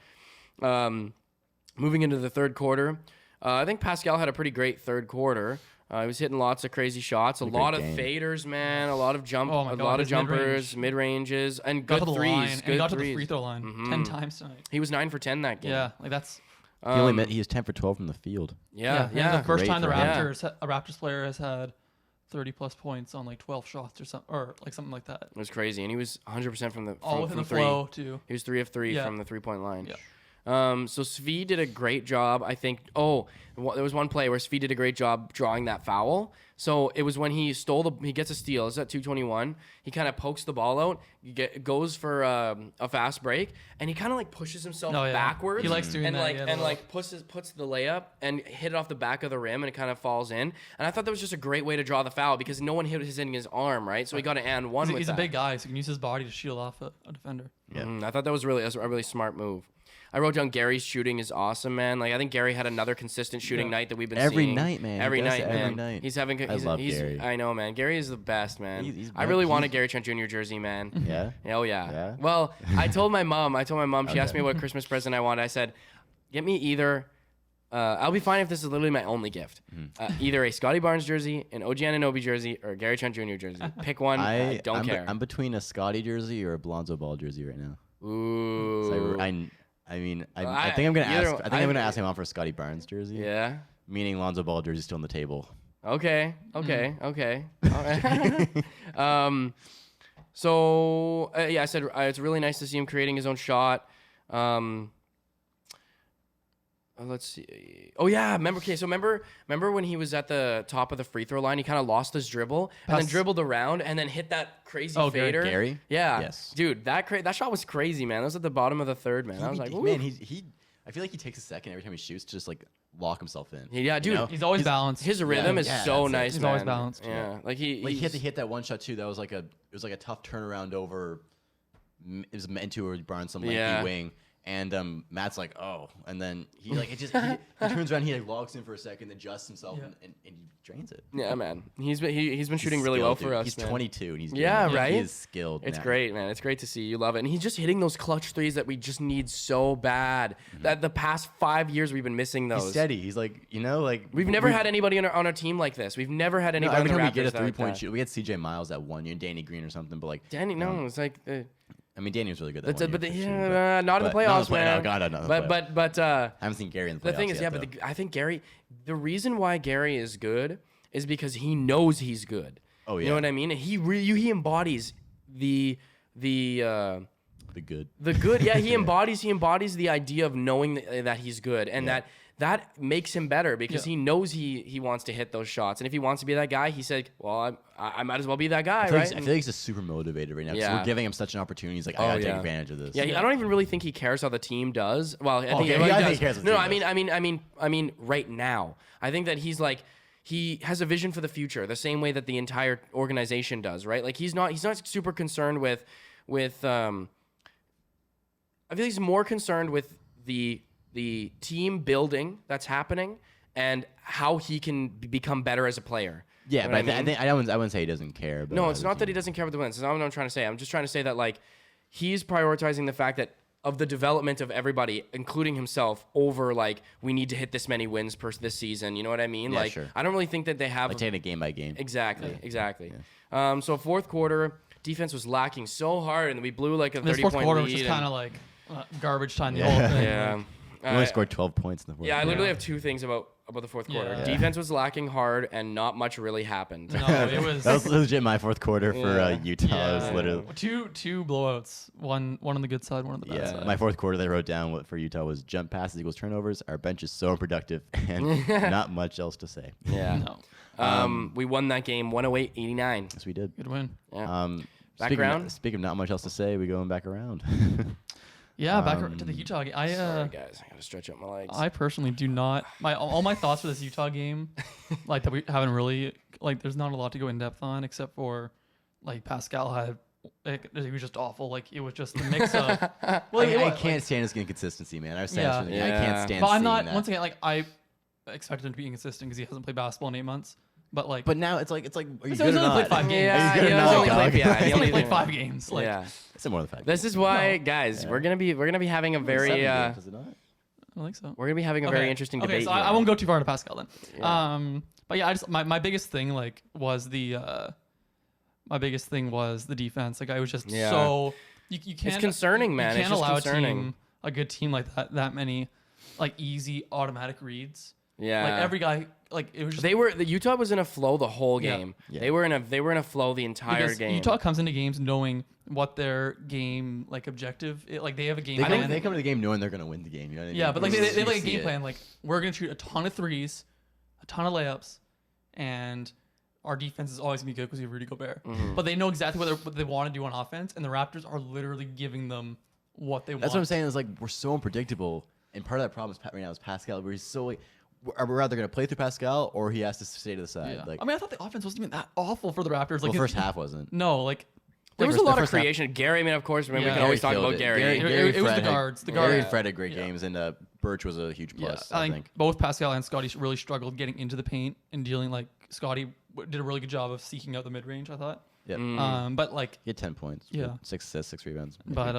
moving into the third quarter, I think Pascal had a pretty great third quarter. He was hitting lots of crazy shots, a lot of faders, man, a lot of jumpers, mid ranges, and good threes. He got to the free throw line 10 times tonight. He was 9 for 10 that game. Yeah, like that's. He was 10 for 12 from the field. Yeah. The first Great time the for him. Raptors player has had 30 plus points on like 12 shots or something like that. It was crazy, and he was 100% from the All within the three. flow too. He was 3 of 3 from the 3-point line. Yeah. So Svi did a great job, I think. Oh, there was one play where Svi did a great job drawing that foul. So it was when he gets a steal. It's at 2:21. He kind of pokes the ball out, goes for a fast break, and he kind of like pushes himself backwards. He likes doing that. And puts the layup and hit it off the back of the rim, and it kind of falls in. And I thought that was just a great way to draw the foul because no one hit his arm, right? So he got an and one. He's a big guy, so he can use his body to shield off a defender. Yeah. I thought that was a really smart move. I wrote down Gary's shooting is awesome, man. Like I think Gary had another consistent shooting night that we've been every seeing. night, man. Every night, man. Every night. He's having. I love Gary. I know, man. Gary is the best, man. He's I really want a Gary Trent Jr. jersey, man. Yeah. Oh yeah. Yeah? Well, I told my mom. She asked me what Christmas present I wanted. I said, get me either. I'll be fine if this is literally my only gift. Either a Scotty Barnes jersey, an OG Anunoby jersey, or a Gary Trent Jr. jersey. Pick one. I don't care. I'm between a Scotty jersey or a Lonzo Ball jersey right now. Ooh. So I think I'm gonna ask. I think I'm gonna ask my mom for a Scotty Barnes jersey. Yeah. Meaning Lonzo Ball jersey still on the table. Okay. All right. So I said it's really nice to see him creating his own shot. Let's see. Oh yeah, remember when he was at the top of the free throw line? He kind of lost his dribble and then dribbled around and then hit that crazy fader. Gary? Yeah. Yes. Dude, that shot was crazy, man. That was at the bottom of the third, man. I was like, ooh. man, I feel like he takes a second every time he shoots to just like lock himself in. Yeah, dude. You know? He's always balanced. His rhythm is so nice. He's man. always balanced. Yeah, like he had to hit that one shot too. That was like a tough turnaround over. It was meant to or Barnes some lengthy wing. And Matt's like, oh, and then he turns around, he like logs in for a second, adjusts himself, and he drains it. Yeah, man. He's been shooting really well for us. He's man. 22 and he's right. He is skilled. It's great, man. It's great to see. You love it, and he's just hitting those clutch threes that we just need so bad. That the past 5 years we've been missing those. He's steady. He's like, we've never had anybody on our team like this. We've never had anybody. Every on the time we Raptors get a 3-point shoot, shoot, we had CJ Miles that 1 year, Danny Green or something, but like Danny, no, it's like. I mean, Danny was really good. Not in the playoffs, man. No, God, no. But I haven't seen Gary in the playoffs. The thing is, I think Gary. The reason why Gary is good is because he knows he's good. Oh yeah. You know what I mean? He embodies the good. The good. Yeah, he embodies the idea of knowing that he's good and that makes him better because he knows he wants to hit those shots. And if he wants to be that guy, he said, well, I might as well be that guy, right? I feel like he's just super motivated right now because we're giving him such an opportunity. He's like, I gotta take advantage of this. Yeah, I don't even really think he cares how the team does. Well, I think he cares. No, I mean, right now, I think that he's like, he has a vision for the future, the same way that the entire organization does, right? Like he's not super concerned with I feel he's more concerned with the team building that's happening and how he can become better as a player. Yeah, you know but I wouldn't say he doesn't care. But no, it's not that he doesn't care about the wins. That's not what I'm trying to say. I'm just trying to say that like he's prioritizing the fact that of the development of everybody, including himself, over like we need to hit this many wins this season. You know what I mean? Yeah, like sure. I don't really think that they have taking it game by game. Exactly. Yeah. So fourth quarter defense was lacking so hard, and we blew like a 30-point lead. Fourth quarter was just kind of like garbage time. The whole thing. Yeah. We only scored 12 points in the fourth. Yeah, I literally have two things about the fourth quarter. Yeah. Defense was lacking hard, and not much really happened. No, it was. That was legit my fourth quarter for Utah. Yeah. It was literally two blowouts. One on the good side, one on the bad side. My fourth quarter they wrote down for Utah was jump passes equals turnovers. Our bench is so unproductive, and not much else to say. Yeah. No. We won that game 108-89. Yes, we did. Good win. Yeah. Background. Speaking of not much else to say, we going back around. Yeah, back to the Utah game. Sorry, guys, I gotta stretch out my legs. I personally do not. All my thoughts for this Utah game, like that we haven't really like. There's not a lot to go in depth on except for, like Pascal had he was just awful. Like it was just a mix of. Well, I can't stand his inconsistency, man. I was saying this from the beginning. I can't stand. But I'm not. that. Once again, like I expected him to be inconsistent because he hasn't played basketball in 8 months. But like, But now it's like, are you so good he's or only not? played 5 games. Yeah, Are you good or he's not, only dog? played, He's only played 5 games. Like, yeah. It's more than 5. This is why, guys, we're gonna be having a very Is it not? I think so. we're gonna be having a very interesting debate. So here. I won't go too far to Pascal then. Yeah. But yeah, I just my biggest thing like was the defense. Like I was just so you can't. It's concerning, man. You It's can't just allow concerning. a good team like that many like easy automatic reads. Yeah. Like every guy, like it was just the Utah was in a flow the whole game. Yeah. They were in a flow the entire because game. Utah comes into games knowing what their game like objective. Like they have a game. They plan. come to the game knowing they're gonna win the game. You know what I mean? Yeah, but like they have like a see game it. plan. Like we're gonna shoot a ton of threes, a ton of layups, and our defense is always gonna be good because we have Rudy Gobert. But they know exactly what they want to do on offense, and the Raptors are literally giving them what they want. That's what I'm saying. Is like we're so unpredictable, and part of that problem right now is Pascal. Where he's so like, are we rather gonna play through Pascal or he has to stay to the side? Yeah. Like, I mean, I thought the offense wasn't even that awful for the Raptors. Like the first half wasn't. No, like there was the a lot of first half- creation. Gary, I mean, of course, we Yeah. can always talk killed about it. Gary. It was Fred the guards. The Gary and guards. Fred had great Yeah. games, and Birch was a huge plus. I think both Pascal and Scotty really struggled getting into the paint and dealing. Like Scotty did a really good job of seeking out the mid range. I thought. Yeah. But like, He had 10 points. Yeah. 6 assists, 6 rebounds. but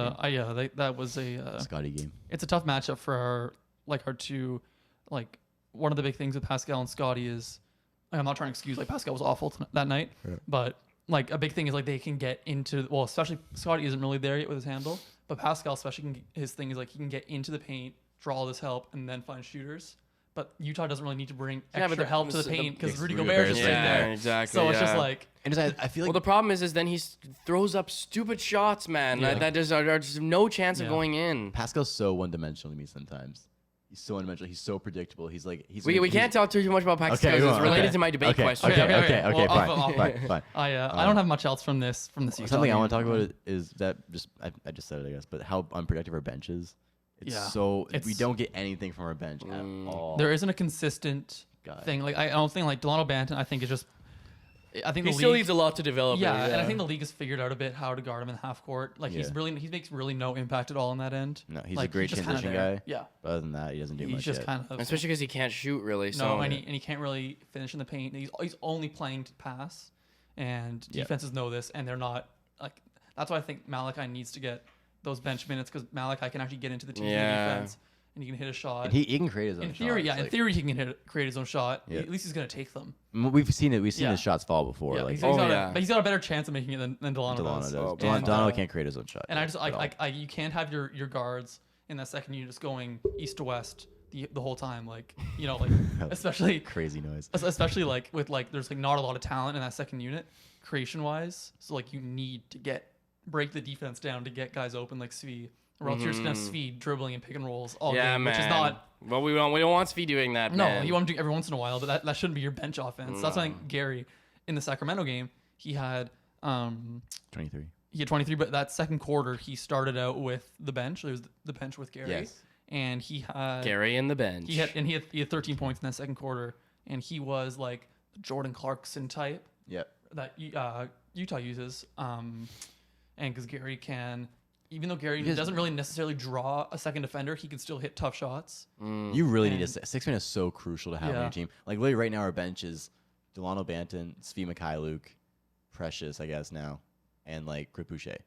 that was a Scotty game. it's a tough matchup for our two. Like one of the big things with Pascal and Scotty is, I'm not trying to excuse like Pascal was awful that night, but like a big thing is like they can get into, well, especially Scotty isn't really there yet with his handle, but Pascal especially his thing is like he can get into the paint, draw all this help, and then find shooters. But Utah doesn't really need to bring extra help to the paint because Rudy Gobert is just sitting there. Exactly. So it's just like, And just, I feel like well, the problem is then he throws up stupid shots, man. Yeah. That just are just no chance of going in. Pascal's so one-dimensional to me sometimes. He's so one-dimensional. He's so predictable. He's like We can't talk too much about Pascal because it's related to my debate question. Okay. Well, fine. I don't have much else from this Utah Something I game. want to talk about is that I just said it, I guess, but how unproductive our bench is. We don't get anything from our bench at all. There isn't a consistent thing. Like I don't think like Delano Banton. I think He the still league, needs a lot to develop. yeah, and I think the league has figured out a bit how to guard him in the half court. Like he makes really no impact at all on that end. No, he's like, a great just kinda transition there. guy. Yeah, But other than that, he doesn't do he's much just yet. kind of especially because he can't shoot really. So and he can't really finish in the paint. He's only playing to pass, and defenses know this, and they're not like. That's why I think Malachi needs to get those bench minutes because Malachi can actually get into the team's defense and he can hit a shot. And he can create his own in theory, shots. in theory he can create his own shot. Yeah. At least he's gonna take them. We've seen it. We've seen his shots fall before. Yeah, like he's got a better chance of making it than Delano does. Delano can't create his own shot. And I just you can't have your guards in that second unit just going east to west the whole time, like especially crazy noise. especially like with like there's like not a lot of talent in that second unit creation wise, so like you need to break the defense down to get guys open like Svi, or else you're just gonna have Svi dribbling and pick and rolls all game, which is not. Well, we don't want Svi doing that. No, man. you want him to do every once in a while, but that shouldn't be your bench offense. That's why I think Gary in the Sacramento game he had 23. He had 23, but that second quarter he started out with the bench. There was the bench with Gary. Yes. And he had Gary in the bench. He had 13 points in that second quarter, and he was like the Jordan Clarkson type. Yep. That Utah uses, and because Gary can, even though Gary doesn't really necessarily draw a second defender, he can still hit tough shots. You really need a six-man is so crucial to have on your team. Like literally right now, our bench is Delano Banton, Svi Mikhailuk, Precious, I guess now, and like Kripouche.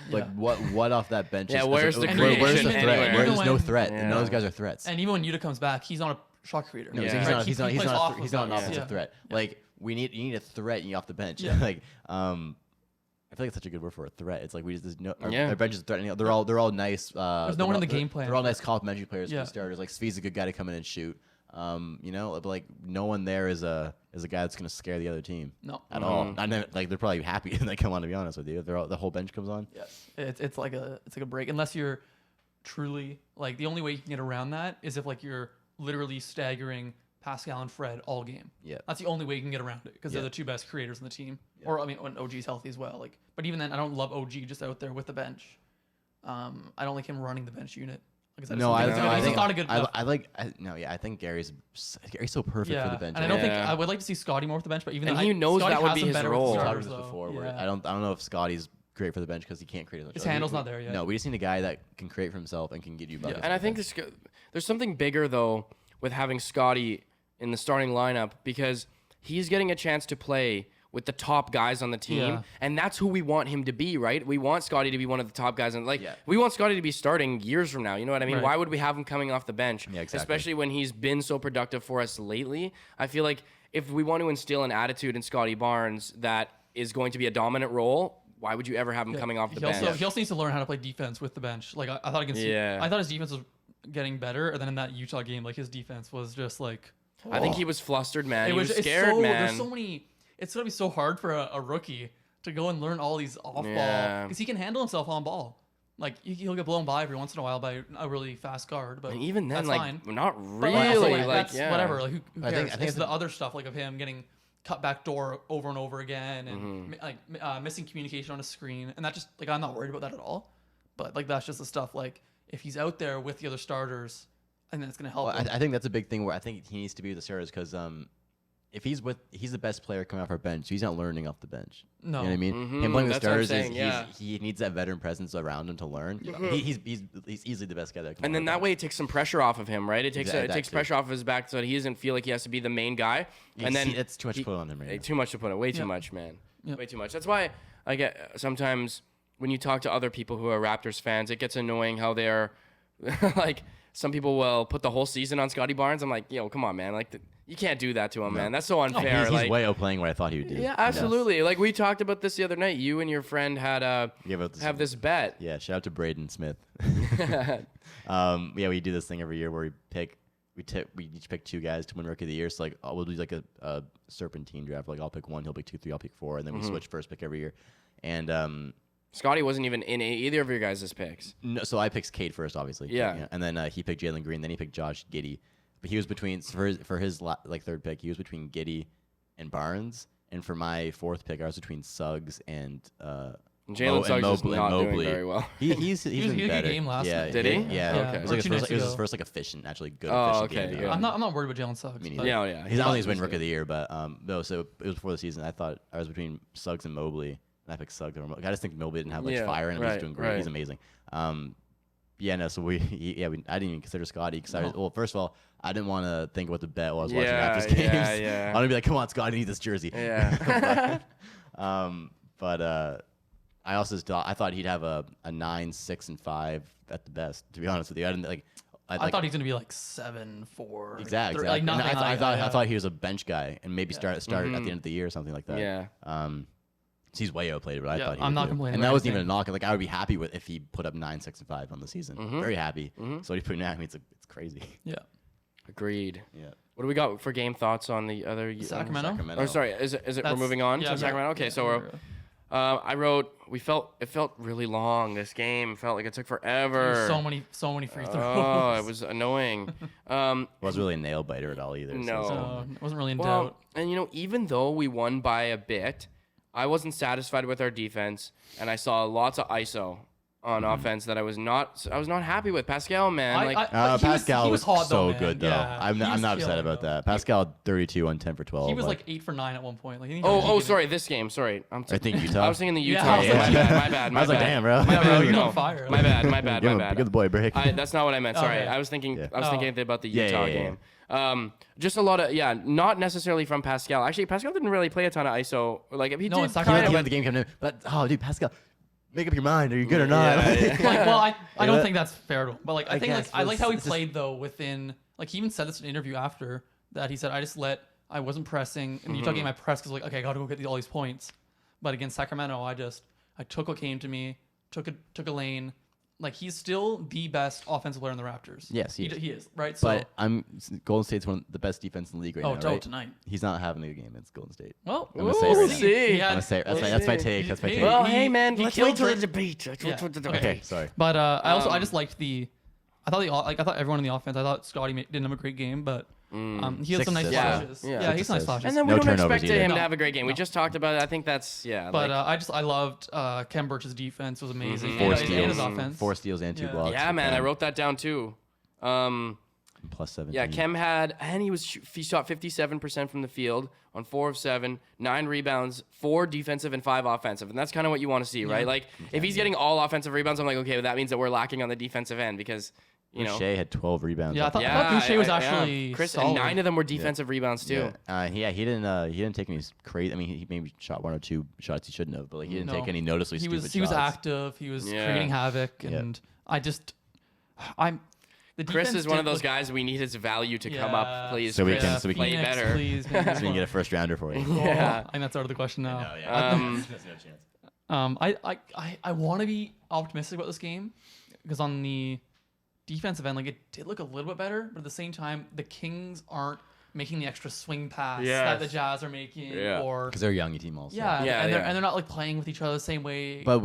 Like what off that bench? Yeah, is, where's the where's creation the threat? anywhere? Where's no threat? Yeah. None of those guys are threats. And even when Yuta comes back, he's not a shot creator. No, Yeah. he's not an guys. offensive threat. Yeah. Like you need a threat off the bench. Yeah. Like I feel like it's such a good word for a threat. It's like our bench is threatening. They're all nice. There's no one in the game plan. They're all nice complementary players Yeah. for starters. Like Svi's a good guy to come in and shoot. But like no one there is a guy that's gonna scare the other team. No. At all. I know, like they're probably happy when they come on. To be honest with you, the whole bench comes on. Yes, it's like a break unless you're truly like the only way you can get around that is if like you're literally staggering Pascal and Fred all game. Yeah. That's the only way you can get around it because they're the two best creators in the team. Yeah. Or I mean, when OG's healthy as well. Like, but even then, I don't love OG just out there with the bench. I don't like him running the bench unit. Like I said, No, I he's think not a good enough. I think Gary's so perfect for the bench. And I don't think Yeah. I would like to see Scotty more with the bench, but even And though he knows Scotty that would has be some his better role. We talked starters, about this though. before. Where Yeah. I don't know if Scotty's great for the bench because he can't create as much. His handle's not there yet. No, we just need a guy that can create for himself and can get you buckets. And I think there's something bigger though with having Scotty in the starting lineup because he's getting a chance to play with the top guys on the team, Yeah. and that's who we want him to be, right? We want Scotty to be one of the top guys, and Yeah. we want Scotty to be starting years from now. You know what I mean? Right. Why would we have him coming off the bench? Yeah, exactly. Especially when he's been so productive for us lately. I feel like if we want to instill an attitude in Scotty Barnes that is going to be a dominant role, why would you ever have him coming off the bench? He also needs to learn how to play defense with the bench. Like I thought against, I thought his defense was getting better, and then in that Utah game, like his defense was just like. I think he was flustered, man. He was it's scared, man. There's so many. It's gonna be so hard for a rookie to go and learn all these off ball because he can handle himself on ball. Like he'll get blown by every once in a while by a really fast guard, but And even then, that's like, fine. not But really. also, Like, that's yeah. whatever. Like who I cares? think It's it's the other stuff like of him getting cut back door over and over again Mm-hmm. and missing communication on a screen, and that just like I'm not worried about that at all. But like that's just the stuff like if he's out there with the other starters, I think that's gonna help. Well, him. I think that's a big thing where I think he needs to be with the starters because if he's the best player coming off our bench, so he's not learning off the bench. No. You know what I mean? Mhm, Him playing with that's what I'm starters saying, yeah. he needs that veteran presence around him to learn. He's easily the best guy that. And then that way it takes some pressure off of him, right? It takes Exactly. it takes pressure off of his back so that he doesn't feel like he has to be the main guy. And then it's too much to put on him right now. too much to put on. Way too Yep. much, man. Yep. Way too much. That's why I get sometimes when you talk to other people who are Raptors fans, it gets annoying how they're like some people will put the whole season on Scotty Barnes. I'm like, yo, come on, man. Like you can't do that to him, man. That's so unfair. He's like, way outplaying what I thought he would do. yeah, absolutely. Like we talked about this the other night. You and your friend had about this- have this bet. Yeah, shout out to Braden Smith. We do this thing every year where we each pick two guys to win Rookie of the Year. So like we'll do like a serpentine draft. Like I'll pick 1, he'll pick 2, 3, I'll pick 4, and then we switch first pick every year. And Scotty wasn't even in either of your guys' picks. no, so I picked Cade first, obviously. Yeah. And then he picked Jalen Green. Then he picked Josh Giddey. But he was between for his third pick, he was between Giddey and Barnes. And for my fourth pick, I was between Suggs and Jalen Suggs is not doing Mobley. very well. He's he had a been good better. game last night. Did he? Yeah. Okay. It was, Or like two his nights first, it was ago. his first like efficient, actually good Oh, efficient game of the okay, year. good. I'm not worried about Jalen Suggs. Me but- neither. Yeah. He's not only his win He's Rookie good. of the Year, but no. So it was before the season. I thought I was between Suggs and Mobley, and I picked Suggs. I just think Mobley didn't have much Yeah, fire, and right, he's doing great. right. He's amazing. So I didn't even consider Scotty because well, first of all, I didn't want to think about the bet while I was watching Raptors games. Yeah. I want to be like, come on, Scotty, I need this jersey. Yeah. But I also I thought he'd have a 9, 6, and 5 at the best. To be honest with you, I didn't like. I thought he was gonna be like 7, 4. Exactly. 3, like And nothing. I thought he was a bench guy and maybe start at the end of the year or something like that. Yeah. So he's way outplayed, but I Yeah, thought he I'm would not do. complaining And about that wasn't even a anything. knock. Like I would be happy with if he put up 9, 6, and 5 on the season. Very happy. So what he's putting out, I mean, it's crazy. Yeah. Agreed. Yeah. What do we got for game thoughts on the other Sacramento? Oh, sorry. Is it? We're moving on to Sacramento. Okay, so we're. I wrote. It felt really long. This game it felt like it took forever. So many free throws. Oh, it was annoying. Wasn't really a nail biter at all either. No. So it wasn't really in Well, doubt. and even though we won by a bit, I wasn't satisfied with our defense, and I saw lots of ISO on offense that I was not happy with. Pascal, man, like Pascal was hot, so though, man. good though. Yeah, I'm he was not upset killing, about though. that. Pascal 32 on 10 for 12. He was like 8 for 9 at one point. Like, sorry, this game. Sorry, I think Utah. I was thinking the Yeah, Utah. I was like- My bad. I was like, damn, bro. My bro, bad. you're No, on fire. My bad. Give the boy a break. That's not what I meant. Sorry, Okay. I was thinking. Yeah. I was thinking about the Yeah, Utah yeah, yeah. game. Just a lot of not necessarily from Pascal. Actually, Pascal didn't really play a ton of ISO. Like if he No, did, it's not kind gonna of, He let the game come in, but dude, Pascal, make up your mind. Are you good or not? Yeah. well, I don't Yeah. think that's fair. But like, I think guess, I but liked how he it's just- played though. Within like, he even said this in an interview after that. He said, I wasn't pressing. In the Utah game, I pressed because like, okay, I got to go get all these points. But against Sacramento, I took what came to me, took a lane. Like he's still the best offensive player in the Raptors. Yes, he is right. So But Golden State's one of the best defense in the league right now, right? tonight. He's not having a good game against Golden State. Well, I'm gonna say it we'll right now. see. He had- I'm gonna say that's my take. That's my take. Well, He- hey man, he let's killed wait till Trent. the debate. Yeah. Okay, sorry. But I just liked I thought everyone in the offense. I thought Scotty didn't have a great game, but He has some nice flashes. Yeah, he's nice flashes. And then we No don't expect turnovers him either. to have a great game. We just talked about it. I think that's But I loved Kem Birch's defense was amazing. Four And his steals, offense. 4 steals and 2 blocks. yeah, man. I wrote that down too. Plus 17. Yeah, Kem had, and he shot 57% from the field on 4 of 7, 9 rebounds, 4 defensive and 5 offensive, and that's kind of what you want to see, right? Like if he's getting all offensive rebounds, I'm like, okay, well, that means that we're lacking on the defensive end because Boucher had 12 rebounds. Yeah, I thought Boucher was actually Chris, solid. and 9 of them were defensive rebounds too. Yeah. He didn't take any crazy. I mean, he maybe shot 1 or 2 shots he shouldn't have, but like he didn't take any noticeably stupid shots. He was active. He was creating havoc, and Chris is one of those guys we need his value to come up, please. So we Chris, can play Phoenix, better. Please, so we can get a first rounder for you. Yeah. I think that's out of the question now. No chance. I want to be optimistic about this game because on the defensive end, like it did look a little bit better, but at the same time, the Kings aren't making the extra swing pass that the Jazz are making, or Because they're a young team also. and they're not like playing with each other the same way. But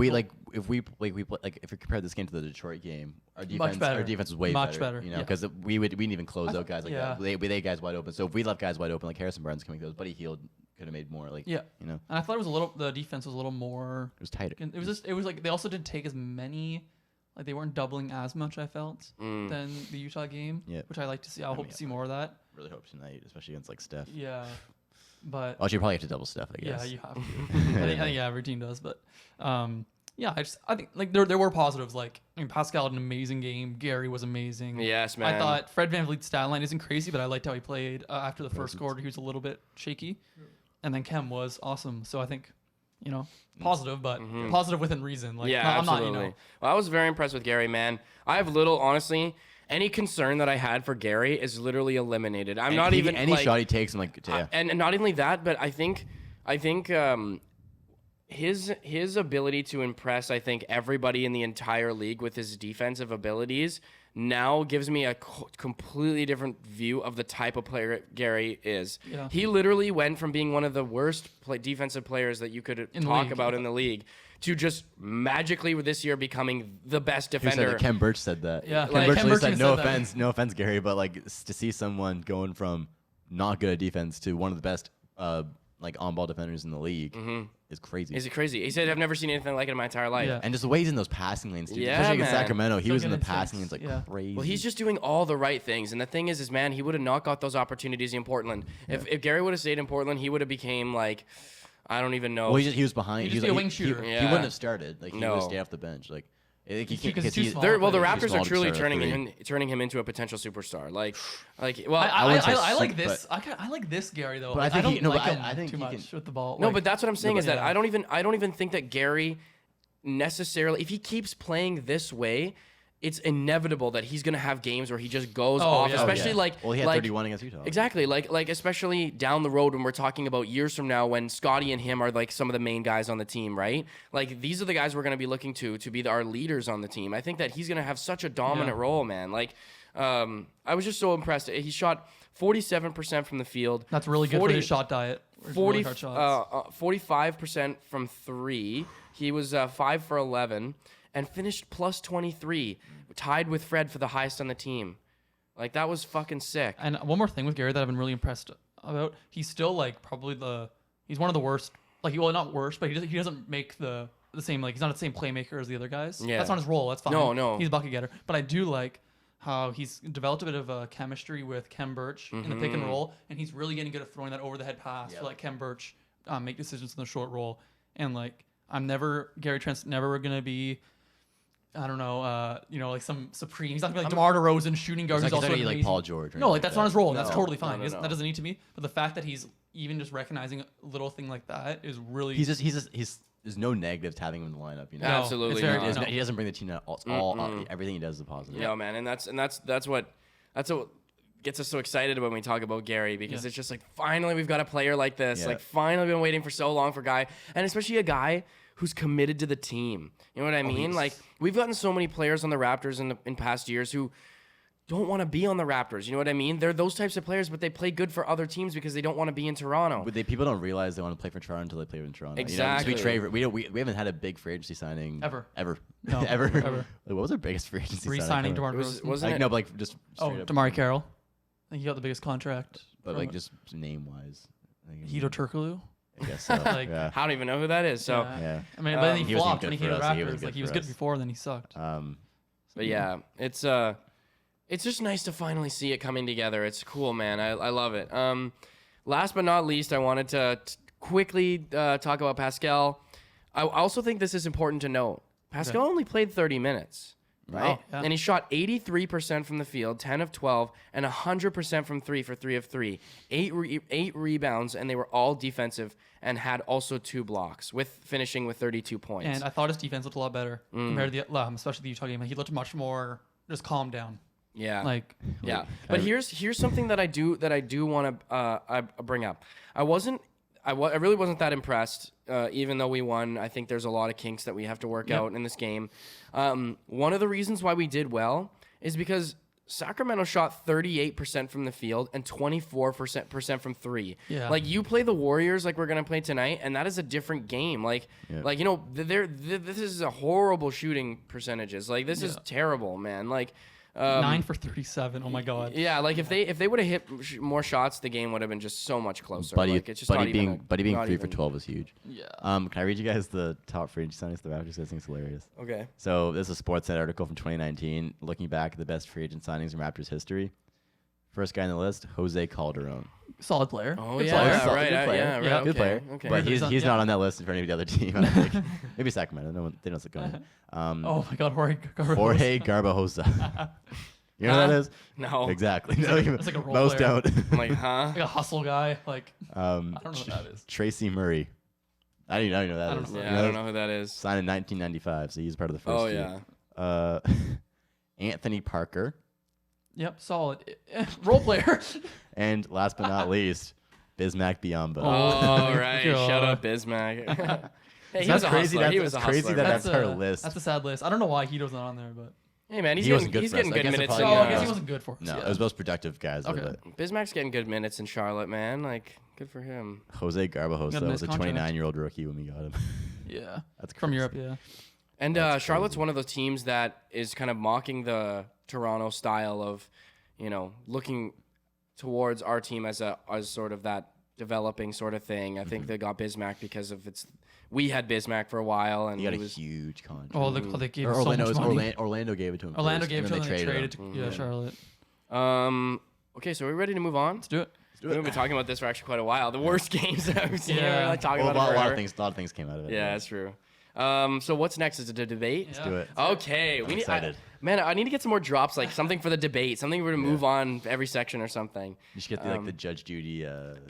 if we compare this game to the Detroit game, our defense was way better. You know, because we didn't even close out guys like that. We had guys wide open. So if we left guys wide open, like Harrison Barnes coming close, Buddy Hield could have made more. Like you know, and I thought the defense was a little more. It was tighter. It was like they also didn't take as many. Like they weren't doubling as much, I felt, than the Utah game, which I like to see. I hope to see more of that. Really hope tonight, especially against like Steph. Yeah, but you probably have to double Steph, I guess. yeah, you have to. I think every team does, but I think like there were positives. Like Pascal had an amazing game. Gary was amazing. Yes, man. I thought Fred VanVleet's stat line isn't crazy, but I liked how he played. After the first quarter, he was a little bit shaky, and then Kem was awesome. So I think. Positive, but positive within reason. Like, absolutely. I'm not, Well, I was very impressed with Gary, man. I have honestly, any concern that I had for Gary is literally eliminated. I'm not even any shot he takes. I'm like, and not only that, but I think his ability to impress, I think everybody in the entire league with his defensive abilities now gives me a completely different view of the type of player Gary is. Yeah. He literally went from being one of the worst defensive players that you could talk about in the league to just magically this year becoming the best defender. Kem Birch said that. Yeah, Kem Birch said, no offense, Gary, but like to see someone going from not good at defense to one of the best on-ball defenders in the league is crazy. Is it crazy? He said, I've never seen anything like it in my entire life. Yeah. And just the way he's in those passing lanes, too. Yeah, especially against man. Sacramento, he was in the passing lanes crazy. Well, he's just doing all the right things. And the thing is man, he would have not got those opportunities in Portland. Yeah. If Gary would have stayed in Portland, he would have became like, I don't even know. Well, he was behind. He was a wing shooter. He wouldn't have started. Like, he would have stayed off the bench. Like, the Raptors are truly turning him into a potential superstar. I like this. I like this Gary though. But I don't like him too much with the ball. No, but that's what I'm saying is that I don't even think that Gary necessarily, if he keeps playing this way, it's inevitable that he's gonna have games where he just goes off, especially he had 31 against Utah. Exactly, like especially down the road when we're talking about years from now when Scotty and him are like some of the main guys on the team, right? Like these are the guys we're gonna be looking to be our leaders on the team. I think that he's gonna have such a dominant role, man. Like, I was just so impressed. He shot 47% from the field. That's really good for his shot diet. 45% from 3. He was 5 for 11. And finished plus 23, tied with Fred for the highest on the team. Like, that was fucking sick. And one more thing with Gary that I've been really impressed about, he's still, like, probably he's one of the worst, like, well, not worst, but he doesn't make the same, like, he's not the same playmaker as the other guys. Yeah. That's not his role. That's fine. No. He's a bucket getter. But I do like how he's developed a bit of a chemistry with Kem Birch in the pick and roll, and he's really getting good at throwing that over-the-head pass to let Kem Birch make decisions in the short roll. And, like, Gary Trent's never going to be... I don't know, like some supreme. He's not gonna be like DeMar DeRozan shooting guard. He's also like Paul George. No, like that's not his role. And that's totally fine. That doesn't need to be. But the fact that he's even just recognizing a little thing like that is really. He's there's no negatives to having him in the lineup. You know, no, absolutely. He doesn't bring the team out. Everything he does is a positive. Yeah, man, and that's what gets us so excited when we talk about Gary because it's just like finally we've got a player like this. Yeah. Like finally we've been waiting for so long for a guy, and especially a guy who's committed to the team. You know what I mean? Like, we've gotten so many players on the Raptors in past years who don't want to be on the Raptors. You know what I mean? They're those types of players, but they play good for other teams because they don't want to be in Toronto. But people don't realize they want to play for Toronto until they play in Toronto. Exactly. We haven't had a big free agency signing ever. No, ever. What was our biggest free agency signing? Re-signing DeMar DeRozan? No, but like just DeMar Carroll. think he got the biggest contract. But like just name wise, Hito Turkoglu. I guess so. Like, yeah. I don't even know who that is. So, Yeah. I mean, but then he He wasn't flopped good when he for came to us. He wasn't Raptors. good Like he was for good us. before, then he sucked. but yeah, it's just nice to finally see it coming together. It's cool, man. I love it. Last but not least, I wanted to quickly talk about Pascal. I also think this is important to note. Pascal only played 30 minutes. Right? Wow, yeah. And he shot 83% from the field, 10 of 12, and 100% from 3 for 3 of 3. 8 rebounds, and they were all defensive and had also 2 blocks, with finishing with 32 points. And I thought his defense looked a lot better compared to the, especially the Utah game. He looked much more just calmed down. Yeah. Like, yeah. But here's something that I do want to bring up. I really wasn't that impressed, even though we won. I think there's a lot of kinks that we have to work out in this game. One of the reasons why we did well is because Sacramento shot 38% from the field and 24% from 3. Yeah. Like, you play the Warriors like we're gonna play tonight, and that is a different game. Like you know, this is a horrible shooting percentages. Like, this is terrible, man. Like. 9 for 37. Oh my god. Yeah, like if they would have hit more shots, the game would have been just so much closer. Buddy, like, it's just Buddy being 3 for even- 12 is huge. Yeah. Can I read you guys the top free agent signings? The Raptors, I think it's hilarious. Okay. So this is a Sportsnet article from 2019, looking back at the best free agent signings in Raptors history. First guy on the list, Jose Calderon. Solid player. Oh Good yeah, player. solid, right. good player. Yeah, right. Yeah, Okay. Good player. Okay. But Yeah. he's not on that list for any of the other team. I don't think. Maybe Sacramento. No one, they don't go in. Oh my god, Jorge Jorge Garbajosa. You know who that is? No. Exactly. It's like a role Most player. don't. I'm like, huh? Like a hustle guy. Like, I don't know what that is. Tracy Murray. I don't even know who that I don't is. know. Yeah, I don't know who that is. Signed in 1995, so he's part of the first Oh year. yeah. Anthony Parker. Yep, solid. Role player. And last but not least, Bismack Biyombo. Oh right. God. Shut up, Bismack. Hey, he That's was a crazy. hustler. He That's was a crazy hustler. that man. that's our list. That's a sad list. I don't know why Hito's not on there, but Hey man, he's He wasn't getting good for us. good I guess minutes. it In, probably I guess Yeah. he wasn't good for us. No, yeah. it was most productive guys. Okay. But Bismack's getting good minutes in Charlotte, man. Like, good for him. Jose Garbajosa Got a nice was a contract. 29-year-old rookie when we got him. Yeah. That's From crazy. Europe, yeah. And That's Charlotte's crazy. one of those teams that is kind of mocking the Toronto style of, looking towards our team as sort of that developing sort of thing. I think they got Bismack because of we had Bismack for a while, and He got a was huge contract. Oh, they gave Or him so much money. Orlando gave it to him. Orlando first, gave it and to then him, they and they traded to Charlotte. Okay, so are we ready to move on? Let's do it. We've been talking about this for actually quite a while. The worst games that I've seen. Yeah. We're like talking Well, about it a lot forever. of things came out of it. Yeah, that's true. So what's next? Is it a debate? Yeah. Do it. Okay, I'm excited. I need to get some more drops, like something for the debate, something we're to move on every section or something. You should get the Judge Judy.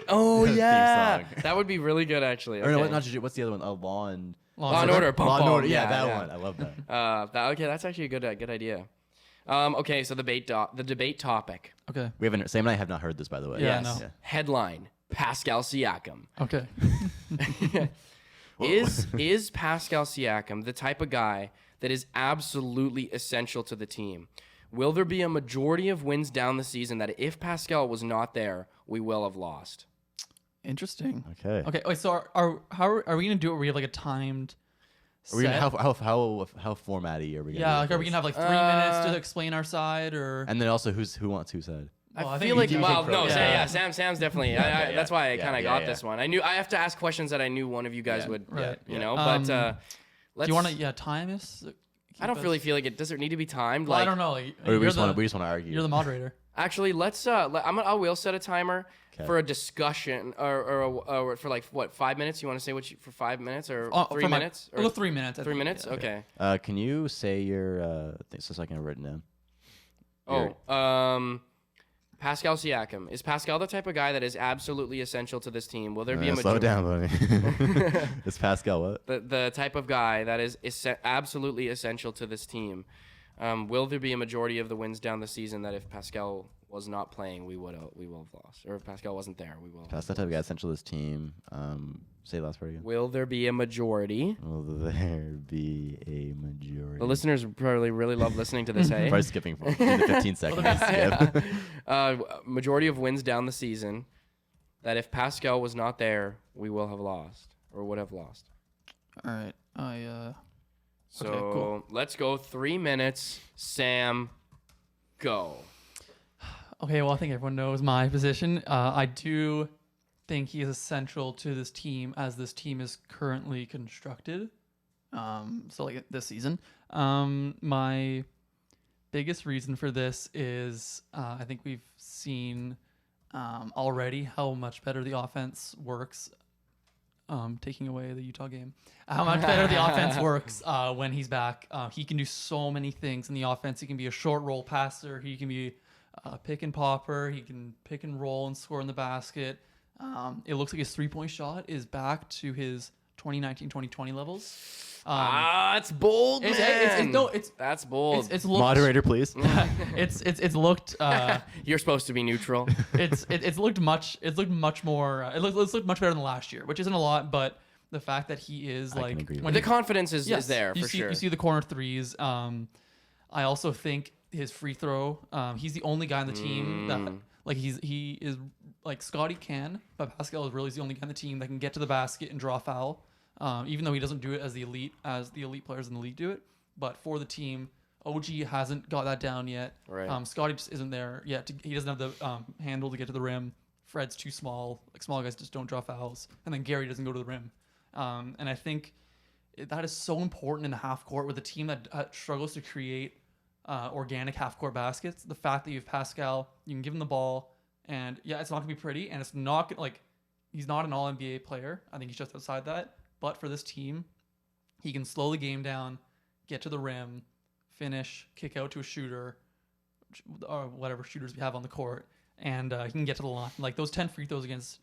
Oh theme yeah, song. that would be really good actually. Or no, Okay. not Judge. What's the other one? Law and Law and Order. Law and Order. Yeah, that yeah. one. I love that. Okay, that's actually a good idea. Okay, so the debate topic. Okay. We haven't. Sam and I have not heard this, by the way. Yeah, Yes. no. Yeah. Headline: Pascal Siakam. Okay. Is Pascal Siakam the type of guy that is absolutely essential to the team? Will there be a majority of wins down the season that if Pascal was not there, we will have lost? Interesting. Okay. Okay. Wait. So are we gonna do it? Where we have like a timed? Are we gonna, set? how formatty are we gonna? Yeah. do Like, are we this? gonna have like 3 minutes to explain our side, or? And then also, who wants whose side? Well, I think feel we like do well, think no, pro- yeah. Sam's definitely. Yeah. That's why I Yeah, kind of yeah, got yeah. this one. I have to ask questions that I knew one of you guys Yeah, would, right. But Do let's. you want to time this? I don't really feel like it. Does it need to be timed? Well, Like, I don't know. Like, Or we you're just want to argue. You're the moderator. actually, let's. I will set a timer 'Kay. for a discussion, or for like what 5 minutes? You want to say for 5 minutes or Oh, 3 from minutes? We'll go 3 minutes. I 3 think, minutes? yeah. Okay. Can you say your thing so I can have it written down? Pascal Siakam. Is Pascal the type of guy that is absolutely essential to this team? Will there be a Slow majority? down, buddy. It's Pascal. What? The type of guy that is absolutely essential to this team. Will there be a majority of the wins down the season that if Pascal was not playing, we will have lost, or if Pascal wasn't there, we will. Pascal type of guy essential to this team. Say the last part again. Will there be a majority? Will there be a majority? The listeners probably really love listening to this. Hey, Probably skipping for 10 to 15 seconds. Skip. Majority of wins down the season that if Pascal was not there, we will have lost or would have lost. All right. So Okay, cool. let's go 3 minutes. Sam, go. Okay, well, I think everyone knows my position. I do think he is essential to this team as this team is currently constructed. So like this season. My biggest reason for this is I think we've seen already how much better the offense works. Taking away the Utah game, how much better the offense works when he's back. He can do so many things in the offense. He can be a short roll passer. He can be a pick and popper. He can pick and roll and score in the basket. It looks like his 3-point shot is back to his 2019-2020 levels. It's bold, man. That's bold. It's looked, Moderator, please. it's looked. You're supposed to be neutral. It's looked much more. It looked much better than last year, which isn't a lot, but the fact that he is I can agree with when The confidence is there you for see, sure. You see the corner threes. I also think his free throw. He's the only guy on the team that like he is like Scotty can, but Pascal is really the only guy on the team that can get to the basket and draw a foul. Even though he doesn't do it as the elite players in the league do it, but for the team, OG hasn't got that down yet. Right. Scotty just isn't there yet. He doesn't have the handle to get to the rim. Fred's too small. Like small guys just don't draw fouls, and then Gary doesn't go to the rim. And I think that is so important in the half court with a team that struggles to create organic half court baskets. The fact that you have Pascal, you can give him the ball, and yeah, it's not gonna be pretty, and it's not like he's not an All NBA player. I think he's just outside that. But for this team, he can slow the game down, get to the rim, finish, kick out to a shooter, or whatever shooters we have on the court, and he can get to the line. Like those 10 free throws against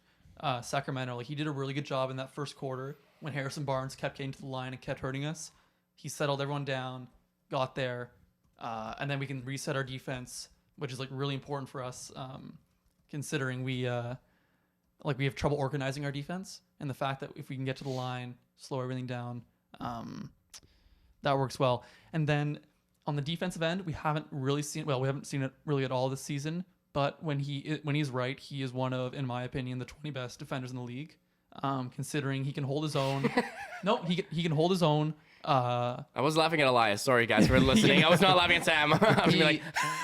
Sacramento, like he did a really good job in that first quarter when Harrison Barnes kept getting to the line and kept hurting us. He settled everyone down, got there, and then we can reset our defense, which is like really important for us, considering we have trouble organizing our defense. And the fact that if we can get to the line, slow everything down, that works well. And then on the defensive end, we haven't seen it really at all this season. But when he's right, he is one of, in my opinion, the 20 best defenders in the league. Considering he can hold his own. No, he can hold his own. I was laughing at Elias. Sorry, guys, for listening. I was not laughing at Sam. I was like,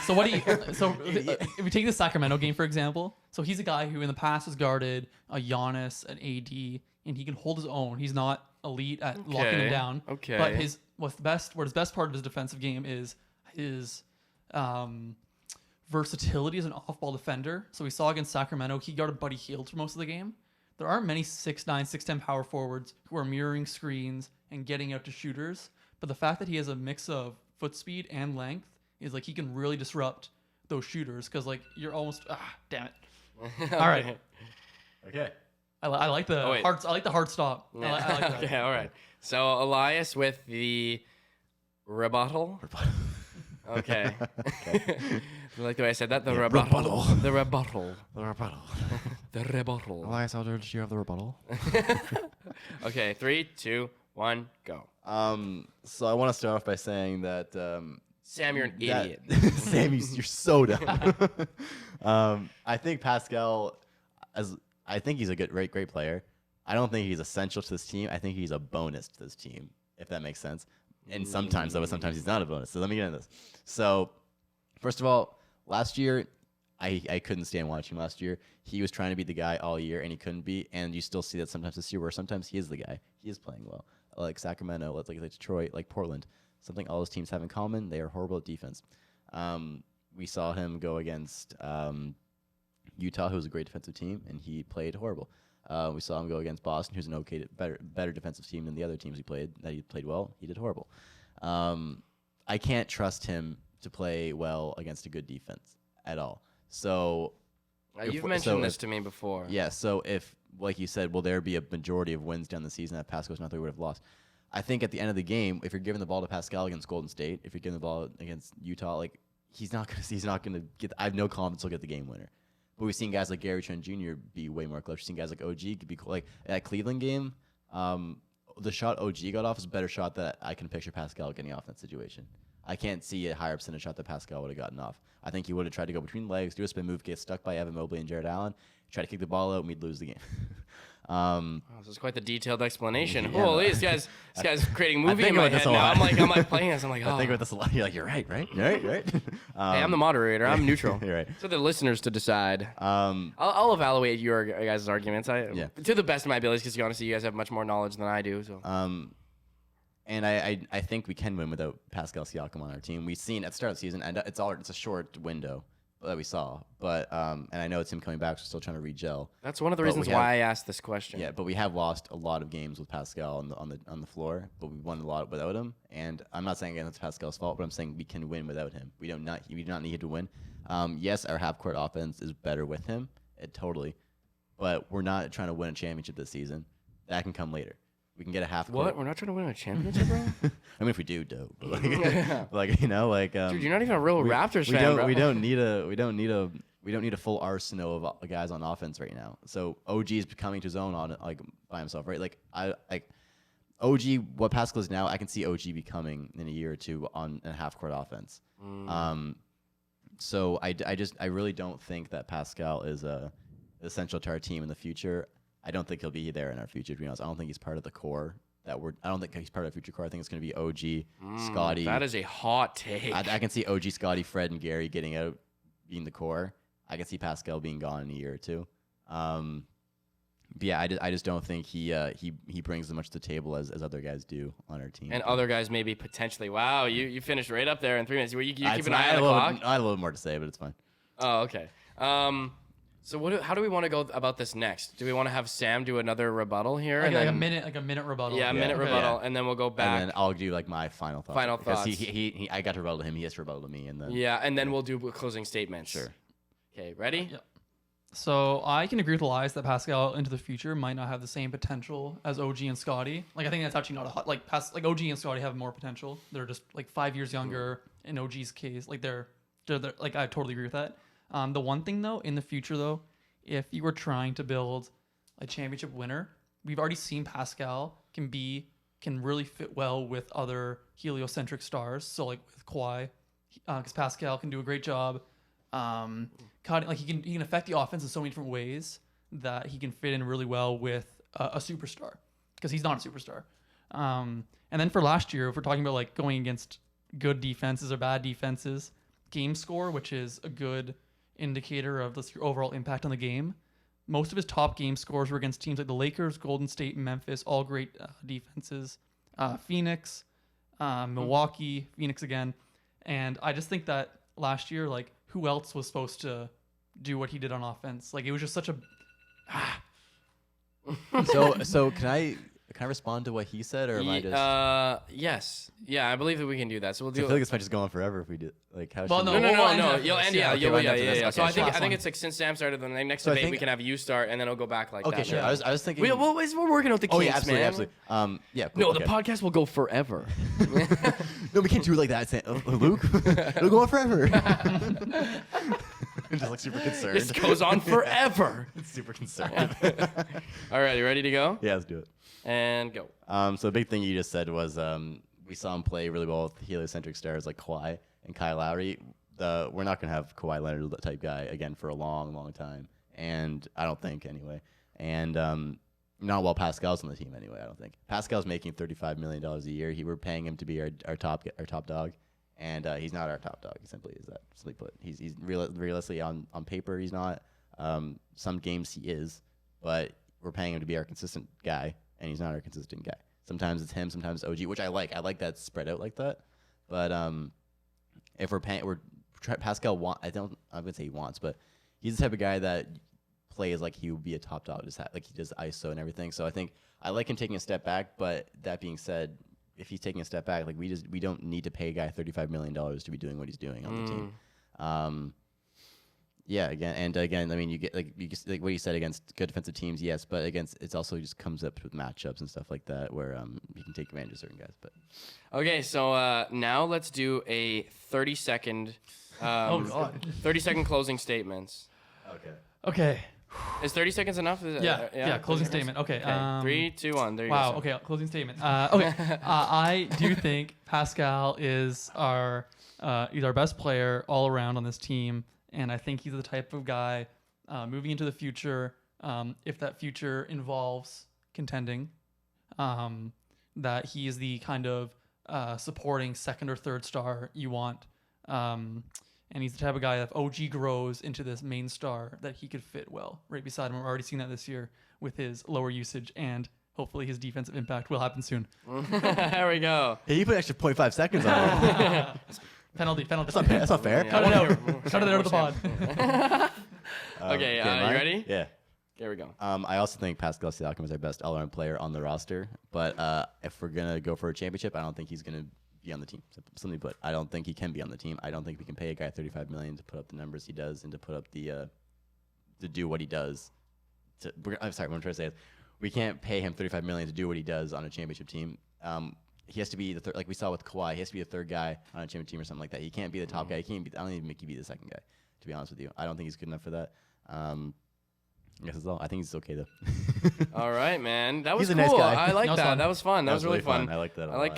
if we take the Sacramento game, for example, so he's a guy who in the past has guarded a Giannis, an AD, and he can hold his own. He's not elite at locking him down. Okay. But his best part of his defensive game is his versatility as an off-ball defender. So we saw against Sacramento, he guarded Buddy Hield for most of the game. There aren't many 6'9", 6'10" power forwards who are mirroring screens and getting out to shooters. But the fact that he has a mix of foot speed and length is like he can really disrupt those shooters because like you're almost damn it. All right. Okay. I like the hard stop. I like that. Okay, all right. So Elias with the rebuttal. Okay. I like the way I said that. The rebuttal. The rebuttal. The rebuttal. The rebuttal. Elias, how did you have the rebuttal? Okay, 3, 2, 1, go. So I want to start off by saying that Sam, you're an idiot. Sam, you're so dumb. I think Pascal, I think he's a great player. I don't think he's essential to this team. I think he's a bonus to this team, if that makes sense. And sometimes he's not a bonus. So let me get into this. So, first of all, last year, I couldn't stand watching last year. He was trying to be the guy all year, and he couldn't be. And you still see that sometimes this year, where sometimes he is the guy. He is playing well. Like Sacramento, like Detroit, like Portland. Something all those teams have in common. They are horrible at defense. We saw him go against Utah, who was a great defensive team, and he played horrible. We saw him go against Boston, who's an better defensive team than the other teams he played well. He did horrible. I can't trust him to play well against a good defense at all. So you've mentioned this to me before. Yeah. So if, like you said, will there be a majority of wins down the season that Pascal's not there, we would have lost? I think at the end of the game, if you're giving the ball to Pascal against Golden State, if you're giving the ball against Utah, like he's not gonna get. I have no confidence he'll get the game winner. But we've seen guys like Gary Trent Jr. be way more clutch. We've seen guys like OG could be like at Cleveland game. The shot OG got off is a better shot that I can picture Pascal getting off in that situation. I can't see a higher percentage shot that Pascal would have gotten off. I think he would have tried to go between legs, do a spin move, get stuck by Evan Mobley and Jared Allen, try to kick the ball out, and we'd lose the game. This is quite the detailed explanation. Yeah. Holy, this guy's creating a movie in think my about this head a now. lot. I'm like playing this. I'm like, oh. I think about this a lot. You're like, you're right. Hey, I'm the moderator. I'm neutral. You're right. So the listeners to decide. Um, I'll evaluate your guys' arguments. Yeah. To the best of my abilities, because honestly, you guys have much more knowledge than I do. So. And I think we can win without Pascal Siakam on our team. We've seen at the start of the season, and it's a short window that we saw. But and I know it's him coming back, so we're still trying to re-gel. That's one of the But reasons why I asked this question. Yeah, but we have lost a lot of games with Pascal on the floor, but we won a lot without him. And I'm not saying again it's Pascal's fault, but I'm saying we can win without him. We do not need him to win. Yes, our half court offense is better with him, totally, but we're not trying to win a championship this season. That can come later. We can get a half court. What? We're not trying to win a championship, bro? I mean, if we do, dope. But like, Dude, dude, you're not even a real Raptors fan, bro. We don't need a full arsenal of guys on offense right now. So OG is coming to his own on by himself, right? OG, what Pascal is now, I can see OG becoming in a year or two on a half court offense. So I really don't think that Pascal is essential to our team in the future. I don't think he'll be there in our future, to be honest. I don't think he's part of the core I don't think he's part of our future core. I think it's going to be OG, Scotty. That is a hot take. I can see OG, Scotty, Fred, and Gary getting out, being the core. I can see Pascal being gone in a year or two. But yeah, I just don't think he brings as much to the table as other guys do on our team. And other guys maybe potentially. Wow, you finished right up there in 3 minutes. You keep an eye I on the clock? I had a little more to say, but it's fine. Oh, okay. So how do we want to go about this next? Do we want to have Sam do another rebuttal here? Like, and like then, a minute rebuttal. Yeah, a minute rebuttal, and then we'll go back. And then I'll do like my final thoughts. Final because thoughts. He I got to rebuttal to him. He has to rebuttal to me, and then and then we'll do closing statements. Sure. Okay, ready? Yeah. So I can agree with Elias that Pascal into the future might not have the same potential as OG and Scotty. Like I think that's actually not a hot like OG and Scotty have more potential. They're just like 5 years younger. In OG's case, like they're like I totally agree with that. The one thing though, in the future though, if you were trying to build a championship winner, we've already seen Pascal can really fit well with other heliocentric stars. So like with Kawhi, because Pascal can do a great job. Like he can affect the offense in so many different ways that he can fit in really well with a superstar because he's not a superstar. And then for last year, if we're talking about like going against good defenses or bad defenses, game score, which is a good indicator of your overall impact on the game. Most of his top game scores were against teams like the Lakers, Golden State, and Memphis, all great defenses. Phoenix, Milwaukee, Phoenix again. And I just think that last year, like, who else was supposed to do what he did on offense? Like, it was just such a... So can I respond to what he said, or am I just? Yes. Yeah, I believe that we can do that. So we'll I do. feel like this might just go on forever if we do. Like how? Well, should no, we- No. You'll end Yeah. Okay. So I sure. think it's like since Sam started, then the next So I debate we think- can have you start, and then it'll go back like Okay, that. sure. Yeah. I was thinking. We're working out the kinks, Oh yeah, absolutely, man. absolutely. Yeah. Cool, No, okay. the podcast will go forever. No, we can't do it like that. Luke, it'll go on forever. Just like super concerned. This goes on forever. Super concerned. All right, you ready to go? Yeah, let's do it. And go. So the big thing you just said was we saw him play really well with heliocentric stars like Kawhi and Kyle Lowry. We're not going to have Kawhi Leonard type guy again for a long, long time. And I don't think anyway. And not while Pascal's on the team anyway, I don't think. Pascal's making $35 million a year. We're paying him to be our top dog. And he's not our top dog. Simply put. He's realistically on paper he's not. Some games he is, but we're paying him to be our consistent guy. And he's not our consistent guy. Sometimes it's him, sometimes OG, which I like. I like that spread out like that. But if Pascal I wouldn't say he wants, but he's the type of guy that plays like he would be a top dog, like he does ISO and everything. So I think I like him taking a step back. But that being said, if he's taking a step back, like we don't need to pay a guy $35 million to be doing what he's doing on the team. Yeah, again, I mean, you get like what you said against good defensive teams, yes, but it's also just comes up with matchups and stuff like that where you can take advantage of certain guys. But Okay, so now let's do a 30-second. 30-second closing statements. Okay. Is 30 seconds enough? Yeah, closing statement. Okay. 3, 2, 1. There you go. Wow. Sam. Okay. Closing statement. Okay. I do think Pascal is he's our best player all around on this team, and I think he's the type of guy moving into the future if that future involves contending, that he is the kind of supporting second or third star you want. And he's the type of guy that if OG grows into this main star, that he could fit well right beside him. We're already seeing that this year with his lower usage, and hopefully his defensive impact will happen soon. There we go. Hey, you put extra 0.5 seconds on it. Penalty. That's not fair. Yeah. Cut it out. Cut it out of the pod. Okay, you mine? ready? Yeah. Here we go. I also think Pascal Siakam is our best all-around player on the roster. But if we're going to go for a championship, I don't think he's going to be on the team. Simply put, I don't think he can be on the team. I don't think we can pay a guy $35 million to put up the numbers he does and to put up the to do what he does. I'm sorry, what I'm trying to say is we can't pay him $35 million to do what he does on a championship team. He has to be the third, like we saw with Kawhi. He has to be the third guy on a championship team or something like that. He can't be the top guy. He can't be. I don't even make you be the second guy. To be honest with you, I don't think he's good enough for that. I guess that's all. I think he's okay though. All right, man. That was He's a cool. nice guy. I like That was that. fun. That was fun. That was really fun. I like that. I like.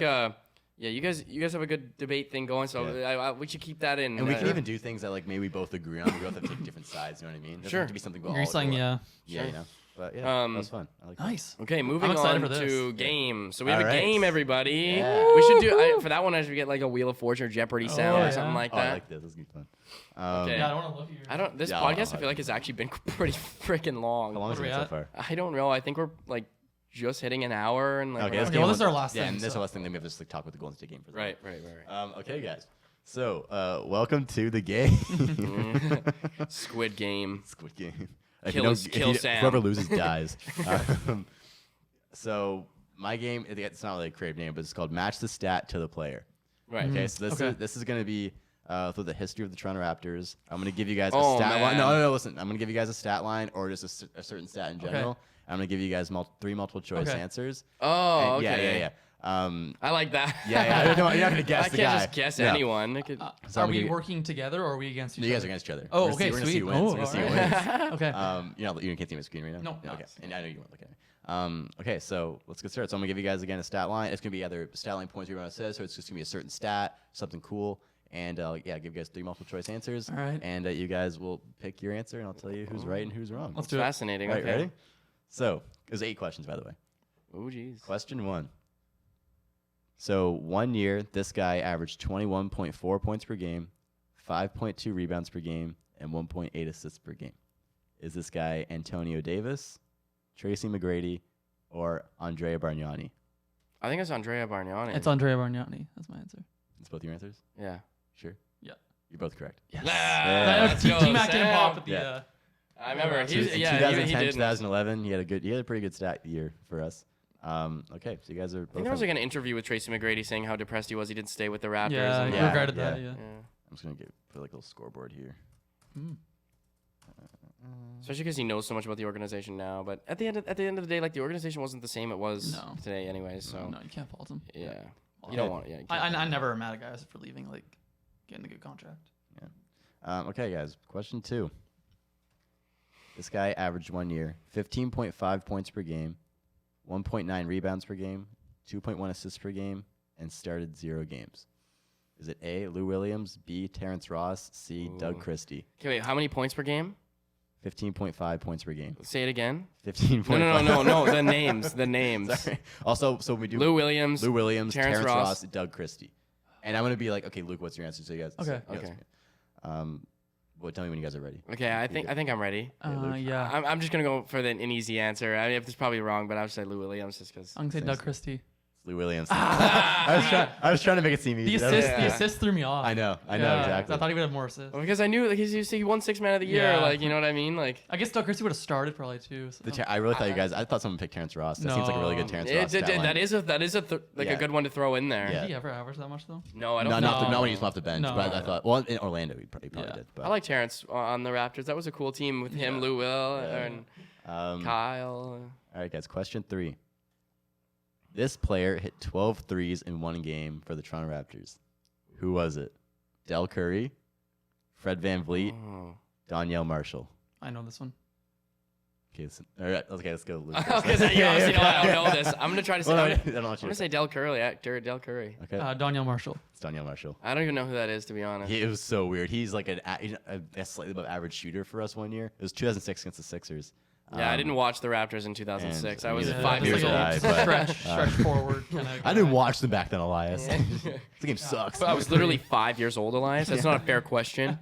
Yeah, you guys have a good debate thing going, so we should keep that in. and we can even do things that like maybe we both agree on. We both have to take different sides. You know what I mean? It doesn't Sure. have to be something we all You're saying, agree on. yeah. Yeah, you know. But yeah, that was fun. I like that. Nice. Okay, moving I'm excited on for to this. game. So we have All a right. game, everybody. Yeah. We should do for that one. I should get like a Wheel of Fortune or Jeopardy sound yeah. or something like Oh, I that. like this. This is gonna be fun. Okay. Yeah, I don't want to look at you. This Yeah, podcast I I'll- feel like has actually been pretty freaking long. How long has What it are been so we far? I don't know. I think we're like just hitting an hour and like. Okay, we're let's not- get well, on this is our last Yeah, thing, and this is so- our last thing. Then we have to just like talk with the Golden State game for a second. Right. Okay, guys. So, welcome to the game. Squid Game. Squid Game. Kill Sam. Whoever loses dies. So my game, it's not really a creative name, but it's called Match the Stat to the Player. Right. Okay, so Okay. this is going to be through the history of the Toronto Raptors. I'm going to give you guys Oh, a stat line. man. No, listen. I'm going to give you guys a stat line or just a certain stat in general. I'm going to give you guys three multiple choice Okay. answers. Oh, And- okay. Yeah. I like that. Yeah. You're not going to guess I the can't guy. just guess No. anyone. It could, So Are I'm gonna we give you- working together or are we against each You other? guys are against each other. Oh, We're okay, gonna sweet. see who wins. We're gonna see who alright. wins. Okay. You can't see my screen right now? No. Okay. And I know you won't look at it. Okay, so let's get started. So I'm gonna give you guys again a stat line. It's gonna be either stat line points we want to say, so it's just gonna be a certain stat, something cool, and give you guys three multiple choice answers. All right. And you guys will pick your answer, and I'll tell you who's right and who's wrong. Let's do it. fascinating. Right, Okay. ready? So there's 8 questions, by the way. Oh, jeez. Question 1. So 1 year, this guy averaged 21.4 points per game, 5.2 rebounds per game, and 1.8 assists per game. Is this guy Antonio Davis, Tracy McGrady, or Andrea Bargnani? I think it's Andrea Bargnani. It's Andrea Bargnani. That's my answer. That's both your answers? Yeah. Sure? Yeah. You're both correct. Yes. Ah, let's go, T-Mac didn't Sam. pop at the. Yeah. I remember. In He 2010, did. 2011, he had a pretty good stat year for us. Okay, so you guys are I both. think there was like an interview with Tracy McGrady saying how depressed he was. He didn't stay with the Raptors. Yeah, and he Yeah, regretted yeah. that. Yeah. yeah. I'm just gonna put like a little scoreboard here. Mm. Especially because he knows so much about the organization now. But at the end of the day, like the organization wasn't the same it was No. today, anyways. So No, you can't fault him. yeah, Well, you don't want. Yeah, you I can't. never am mad at guys for leaving, like getting a good contract. Okay, guys. Question 2. This guy averaged 1 year 15.5 points per game, 1.9 rebounds per game, 2.1 assists per game, and started 0 games. Is it A, Lou Williams, B, Terrence Ross, C, Doug Ooh. Christie? Okay, wait. How many points per game? 15.5 points per game. Say it again. 15.5. No. The names. The names. Sorry. Also, so we do Lou Williams. Lou Williams, Terrence Terrence Ross. Ross, Doug Christie. And I'm going to be like, okay, Luke, what's your answer? So you guys. Okay. so- Okay. Well, tell me when you guys are ready. Okay, I think I'm ready. Luke. Yeah. I'm just gonna go for an easy answer. I mean, if it's probably wrong, but I'll say Lou Williams just because. I'm gonna say Doug Christie. It's Lou Williams. I was trying to make it seem easy. The That was- assist, Yeah. the assist threw me off. I know Yeah, exactly. I thought he would have more assists. Well, because I knew like he won 6 Man of the Year. Yeah. Like you know what I mean? Like I guess Doug Christie would have started probably too. So. I really thought you guys. I thought someone picked Terrence Ross. That seems like a really good Terrence Ross. stat line. that is a Yeah. a good one to throw in there. Yeah. Did he ever average that much though? No, I don't. No, know. not when he was off the bench. No. But I thought, well, in Orlando, he probably Yeah. did. But, I like Terrence on the Raptors. That was a cool team with him, Yeah. Lou Will, Yeah. and all Kyle. right, guys. Question 3. This player hit 12 threes in one game for the Toronto Raptors. Who was it? Del Curry, Fred VanVleet, Oh. Donyell Marshall. I know this one. Okay, all right, let's go. Luke first. Because you obviously know I don't know this. I'm gonna try to say. Well, I'm I gonna, don't want you to say Del Curry. Del Curry. Okay, Donyell Marshall. it's Donyell Marshall. I don't even know who that is, to be honest. It was so weird. He's like a slightly above average shooter for us 1 year. It was 2006 against the Sixers. Yeah, I didn't watch the Raptors in 2006. I was Yeah, 5 years neither old. did I, but, Stretch forward. I didn't watch them back then, Elias. The game sucks. I was literally 5 years old, Elias. That's not a fair question.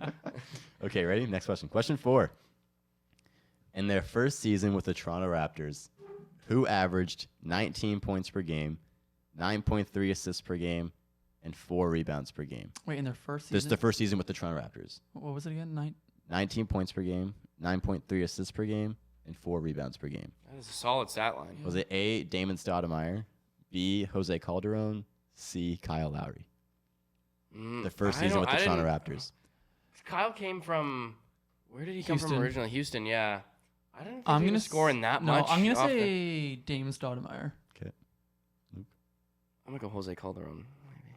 Okay, ready? Next question. Question 4. In their first season with the Toronto Raptors, who averaged 19 points per game, 9.3 assists per game, and 4 rebounds per game? Wait, in their first This is season? the first season with the Toronto Raptors. What was it again? 19 points per game, 9.3 assists per game, and 4 rebounds per game. That is a solid stat line. Was it A, Damon Stoudemire, B, Jose Calderon, C, Kyle Lowry? The first season with the Toronto Raptors. Kyle came from, where did he come from Houston. originally? Houston, yeah. I don't think I'm he gonna was scoring that much. No, I'm gonna off the- say Damon Stoudemire. Okay, I'm gonna go Jose Calderon.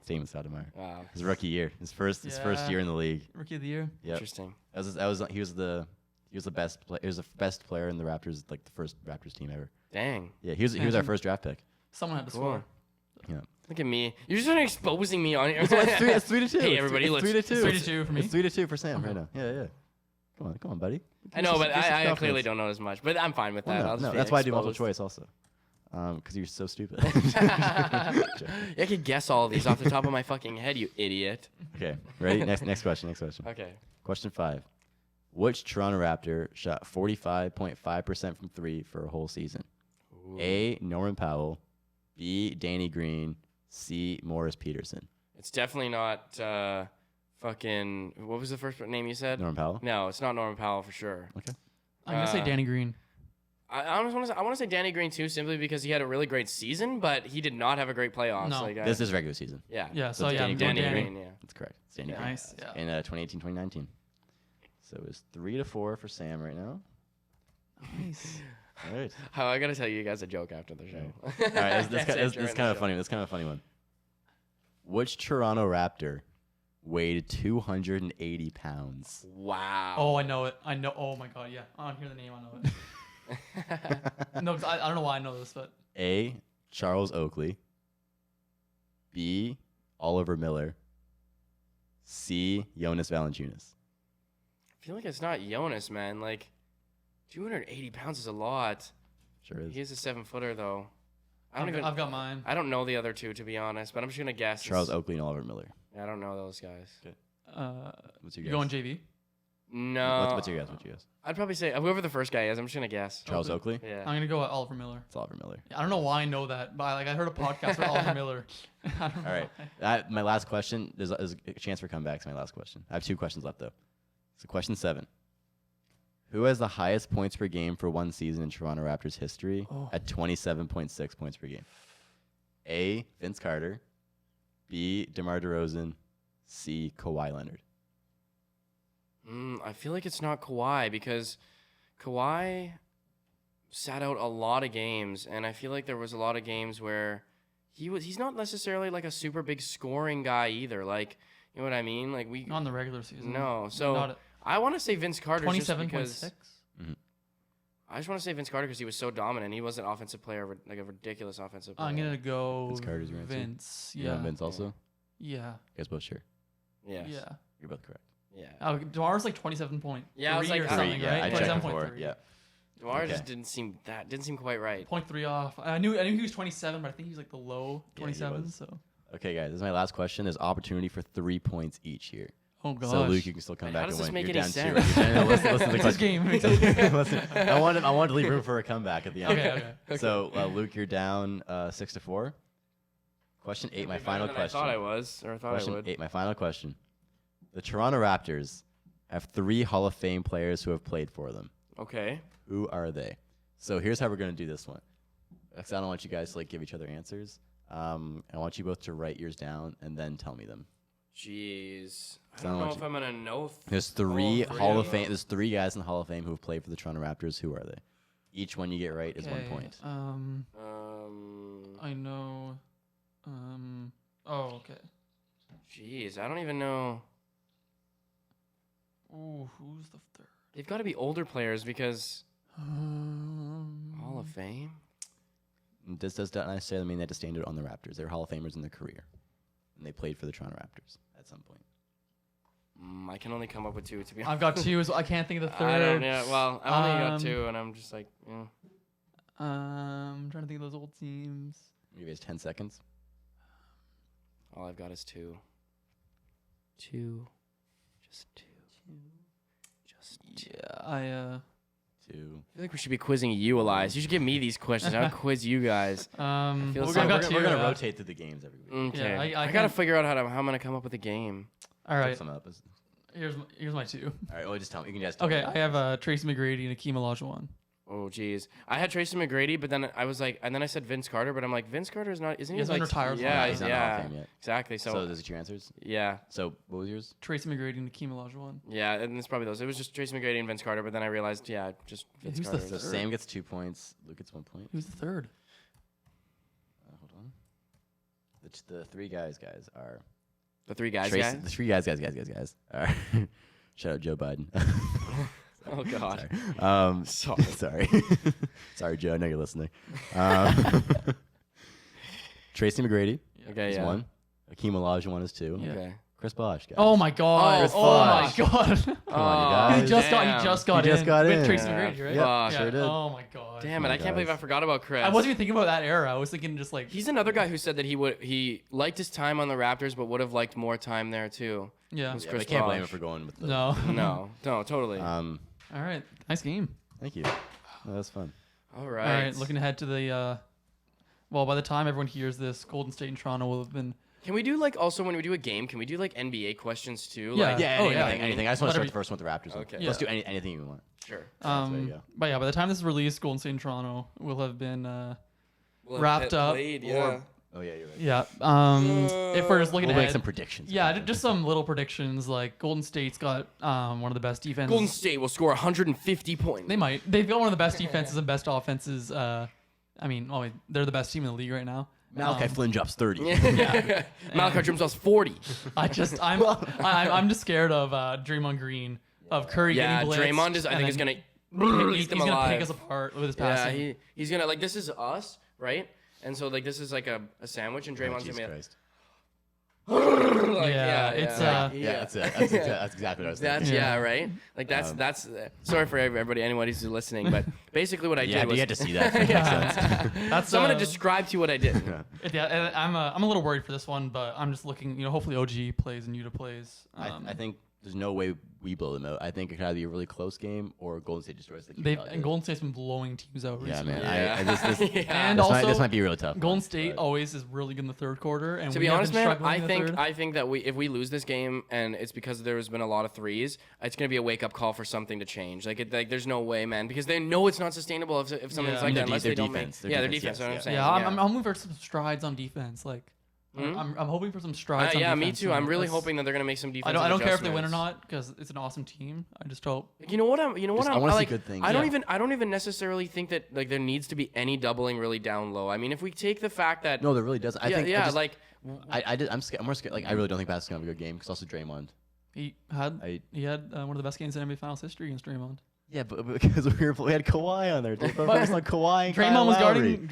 Damon Stoudemire. Wow, His rookie year, his first Yeah. year in the league. Rookie of the year. Yep. interesting. He was the best player in the Raptors, like the first Raptors team ever. Dang, Yeah, he was our first draft pick. Someone had to Cool. score. Yeah. Look at me. You're just exposing me on here. It's 3-2. Hey, everybody, it's let's- 3-2. 3-2 for me. It's 3-2 for Sam right now. Yeah. Come on, buddy. I know, but Give us some I clearly confidence. don't know as much. But I'm fine with that. Well, I'll just no, be that's why I do multiple exposed. choice also. Because you're so stupid. I could guess all of these off the top of my fucking head, you idiot. Okay, ready? Next question. Okay. Question 5. Which Toronto Raptor shot 45.5% from 3 for a whole season? Ooh. A, Norman Powell, B, Danny Green, C, Morris Peterson. It's definitely not fucking. What was the first name you said? Norman Powell? No, it's not Norman Powell for sure. Okay. I'm gonna say Uh, Danny Green. I want to say Danny Green too, simply because he had a really great season, but he did not have a great playoffs. No. Like, This is regular season. yeah. Yeah, So so it's yeah, Danny I'm going Danny Danny. Green. Yeah. That's correct. It's Danny Yeah, Green. nice. Yeah. In 2018-2019. So it's 3-4 for Sam right now. Nice. All right. Oh, I gotta tell you guys a joke after the show. All right. This During kind the of funny. This kind of funny one. Which Toronto Raptor weighed 280 pounds? Wow. Oh, I know it. I know. Oh my god, yeah. I don't hear the name. I know it. No, 'cause I don't know why I know this, but A, Charles Oakley. B, Oliver Miller. C, Jonas Valanciunas. I feel like it's not Jonas, man. Like, 280 pounds is a lot. Sure is. He is a 7-footer though. I've got mine. I don't know the other two to be honest, but I'm just gonna guess. Charles Oakley and Oliver Miller. I don't know those guys. What's your You guess? going JV? No. What's your guess? What's your guess? I'd probably say whoever the first guy is. I'm just gonna guess. Charles Oakley? Yeah. I'm gonna go with Oliver Miller. It's Oliver Miller. I don't know why I know that, but I heard a podcast with Oliver Miller. I don't know All right. why. My last question. There's a chance for comebacks. My last question. I have 2 questions left though. So question 7. Who has the highest points per game for one season in Toronto Raptors history at 27.6 points per game? A, Vince Carter. B, DeMar DeRozan. C, Kawhi Leonard. I feel like it's not Kawhi because Kawhi sat out a lot of games, and I feel like there was a lot of games where he's not necessarily like a super big scoring guy either. Like, you know what I mean? Like Not in the regular season. no. So Not I want to say Vince Carter just 27.6. because I just want to say Vince Carter because he was so dominant. He was an offensive player, like a ridiculous offensive player. I'm gonna go Vince Carter's your answer? Vince. You Yeah. want Vince also? Yeah. You guys both sure? Yes. Yeah. You're both correct. Yeah. DeMar's like 27 point. Yeah, I was 3 like, or something, yeah, right? I checked before. 27.3. Yeah. DeMar Okay. just didn't seem quite right. 0.3 off. I knew he was 27, but I think he was like the low Yeah, he 27. was. So. Okay, guys. This is my last question. There's opportunity for 3 points each here. Oh gosh. So Luke, you can still come Wait, back how does and this win. make You're any down 2. sense? No, listen to the It's his question. game. Listen, I wanted to leave room for a comeback at the end. Okay. So Luke, you're down 6-4. Question 8, my final question. I thought I was, or I thought Question I would. 8, my final question. The Toronto Raptors have 3 Hall of Fame players who have played for them. Okay. Who are they? So here's how we're going to do this one. 'Cause I don't want you guys to give each other answers. I want you both to write yours down and then tell me them. Jeez. I Sound don't know like if I'm gonna know. There's 3 all Hall of them. Fame. There's 3 guys in the Hall of Fame who have played for the Toronto Raptors. Who are they? Each one you get right is 1 point. I know. Oh, okay. Jeez, I don't even know. Ooh, who's the third? They've got to be older players because Hall of Fame. This does not necessarily mean they had to stand out on the Raptors. They're Hall of Famers in their career, and they played for the Toronto Raptors at some point. I can only come up with 2, to be honest. I've got 2, so I can't think of the I don't, third. yeah, well, I only got 2, and I'm just like, I'm trying to think of those old teams. Maybe it's 10 seconds. all I've got is 2. 2. Just 2. Just 2. Yeah, 2. I feel like we should be quizzing you, Elias. You should give me these questions. I'll quiz you guys. We're so- gonna I've got 2. rotate through the games every week. Okay. Yeah, I I gotta can't- figure out how I'm gonna come up with a game. All right, Look some up. here's my 2. All right, well, just tell me. You can just tell Okay, me. I have Tracy McGrady and Akeem Olajuwon. Oh, geez. I had Tracy McGrady, but then I was like, and then I said Vince Carter, but I'm like, Vince Carter isn't he? He hasn't like, been retired Yeah, long. He's not in the Hall of Fame yet. exactly. So, So those are your answers. yeah, So what was yours? Tracy McGrady and Akeem Olajuwon. yeah, and it's probably those. It was just Tracy McGrady and Vince Carter, but then I realized, yeah, just Vince who's the Carter. So third? Sam gets 2 points. Luke gets 1 point. Who's the third? Hold on. The 3 guys are The 3 guys, Tracy, the 3 guys are shout out Joe Biden. Oh God. Sorry. Sorry. Sorry, Joe. I know you're listening. Tracy McGrady Okay, is yeah. 1. Akeem Olajuwon is 2. Yeah. Okay. Chris Bosh, guys. Oh my god! Chris Oh my Bosh. god! Come on, you he guys. just got Damn. he just got He just in got with in. Tracy Yeah. McGrady, right? Yeah, Fuck. sure did. Oh my god! Damn it! on, I can't believe I guys. forgot about Chris. I wasn't even thinking about that era. I was thinking just like He's another guy who said that he liked his time on the Raptors, but would have liked more time there too. yeah. was Yeah, Chris but I can't blame him Bosh. for going with the. No. No, totally. All right. Nice game. Thank you. That was fun. All right. All right. Looking ahead to the. Well, by the time everyone hears this, Golden State and Toronto will have been. Can we do like also when we do a game? Can we do like NBA questions too? Yeah. Like, Yeah, Oh, anything, yeah. anything. I just want to Whatever start the first one with the Raptors. Okay. Let's Yeah. do anything you want. Sure. there you go. But yeah, by the time this is released, Golden State and Toronto will have been. We'll Wrapped up, Played, yeah. or- Oh yeah, you're right. Yeah. If we're just looking We'll ahead. make some predictions. Yeah, just some little predictions. Like Golden State's got one of the best defenses. Golden State will score 150 points. They might. They've got one of the best defenses and best offenses. They're the best team in the league right now. Malachi Flynn drops 30. Malachi Jones 40. I'm just scared of Draymond Green, of Curry Yeah, getting blitzed. Draymond is. I and think is then gonna he's eat them gonna alive. pick us apart with his Yeah, passing. he's gonna like this is us, right? And so like this is like a sandwich, and Draymond's Jesus gonna be Christ. like, Yeah, it's, Yeah, that's it. That's exactly what I was thinking. That's right. Like that's sorry for everybody, anyone who's listening, but basically what I Yeah, did but was you had to see that. For yeah. That's so I'm gonna describe to you what I did. Yeah, and I'm a little worried for this one, but I'm just looking. Hopefully OG plays and Yuta plays. I think there's no way we blow them out. I think it could either be a really close game or Golden State destroys the team. and Golden State's been blowing teams out Yeah, recently. man. Yeah. And this also might be really tough. Golden State always is really good in the third quarter. And To we be have honest, been man, struggling in the third. I think that if we lose this game and it's because there's been a lot of threes, it's gonna be a wake up call for something to change. Like there's no way, man, because they know it's not sustainable if something's Yeah. like And that unless their they don't defense. make. Their Their defense, defense. That's what I'm yes, saying. Yeah, I'm hoping for some strides on defense. Like, Hmm? I'm hoping for some strides. on yeah, defense. me too. I'm really That's- hoping that they're gonna make some defense. I don't care if they win or not because it's an awesome team. I just hope. You know what I'm. You know what Just- I'm. I wanna see like, good things. I don't Yeah. even. I don't even necessarily think that like there needs to be any doubling really down low. I mean, if we take the fact that. No, there really does. I think. I'm scared. I'm more scared. Like I really don't think Basket's gonna have a good game because also Draymond. He had one of the best games in NBA Finals history against Draymond. Yeah, but because we had Kawhi on there. They focused on Kawhi and Kyle Draymond was Lowry. guarding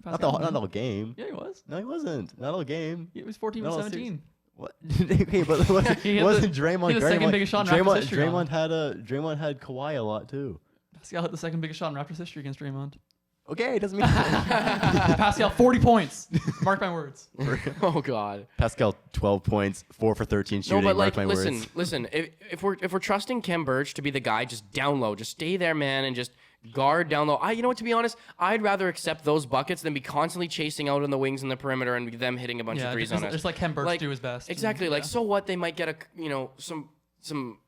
Not the Pascal. whole game. Yeah, he was. No, he wasn't. Not all game. He was 14 No, and 17. What? Okay, but wasn't He had Draymond? he had the guarding second like- biggest shot in Raptors history on him. Draymond had Kawhi a lot too. Pascal hit the second biggest shot in Raptors history against Draymond. Okay, it doesn't mean Pascal 40 points. Mark my words. Oh God. Pascal 12 points, 4 for 13 shooting. No, but like, mark my listen, words. listen. If we're trusting Kem Birch to be the guy, just down low, just stay there, man, and just guard down low. You know what? To be honest, I'd rather accept those buckets than be constantly chasing out on the wings and the perimeter and them hitting a bunch of threes on us. Just like Kem Birch Like, do his best. Exactly. And, Like, so what? They might get some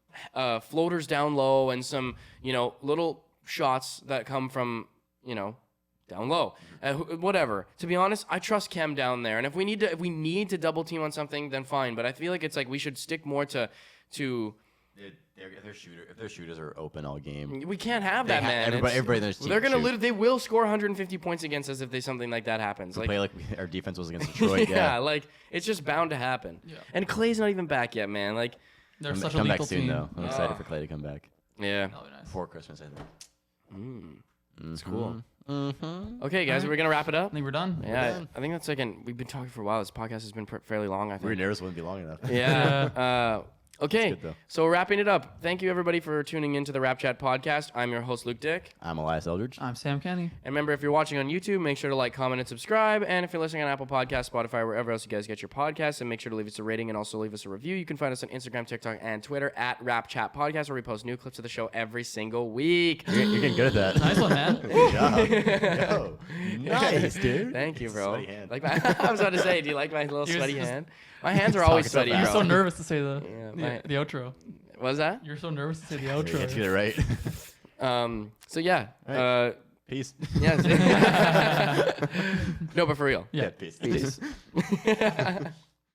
floaters down low and some little shots that come from down low. Whatever. To be honest, I trust Kem down there. And if we need to double team on something, then fine. But I feel like it's like we should stick more to. If their shooters are open all game, We can't have that, man. everybody in their team They're gonna shoot. they will score 150 points against us if something like that happens. play like our defense was against Detroit. yeah, like it's just bound to happen. Yeah. And Clay's not even back yet, man. Like, they're such a come back lethal soon team. though. I'm excited for Clay to come back yeah, That'll be nice. before Christmas. I think. it's cool. Mm-hmm. Okay, guys, Alright. we're gonna wrap it I up. think we're done. Yeah, I think that's we've been talking for a while. This podcast has been fairly long. I We were think. nervous it wouldn't be long enough. Yeah. Okay, good, though. so wrapping it up. Thank you, everybody, for tuning into the RapChat Podcast. I'm your host, Luke Dick. I'm Elias Eldridge. I'm Sam Kenny. And remember, if you're watching on YouTube, make sure to like, comment, and subscribe. And if you're listening on Apple Podcasts, Spotify, wherever else you guys get your podcasts, and make sure to leave us a rating and also leave us a review. You can find us on Instagram, TikTok, and Twitter at RapChat Podcast, where we post new clips of the show every single week. You're getting good at that. Nice one, man. Good job. Yo, nice, dude. Thank you, bro. Sweaty hand. Like I was about to say, do you like my little You're sweaty just- hand? My hands are always talking so sweaty, You're bro. so nervous to say Yeah, the outro. What was that? You're so nervous to say the You outro. get to get it right. So yeah. All right. Peace. Yes. No, but for real. Yeah. Peace. Peace.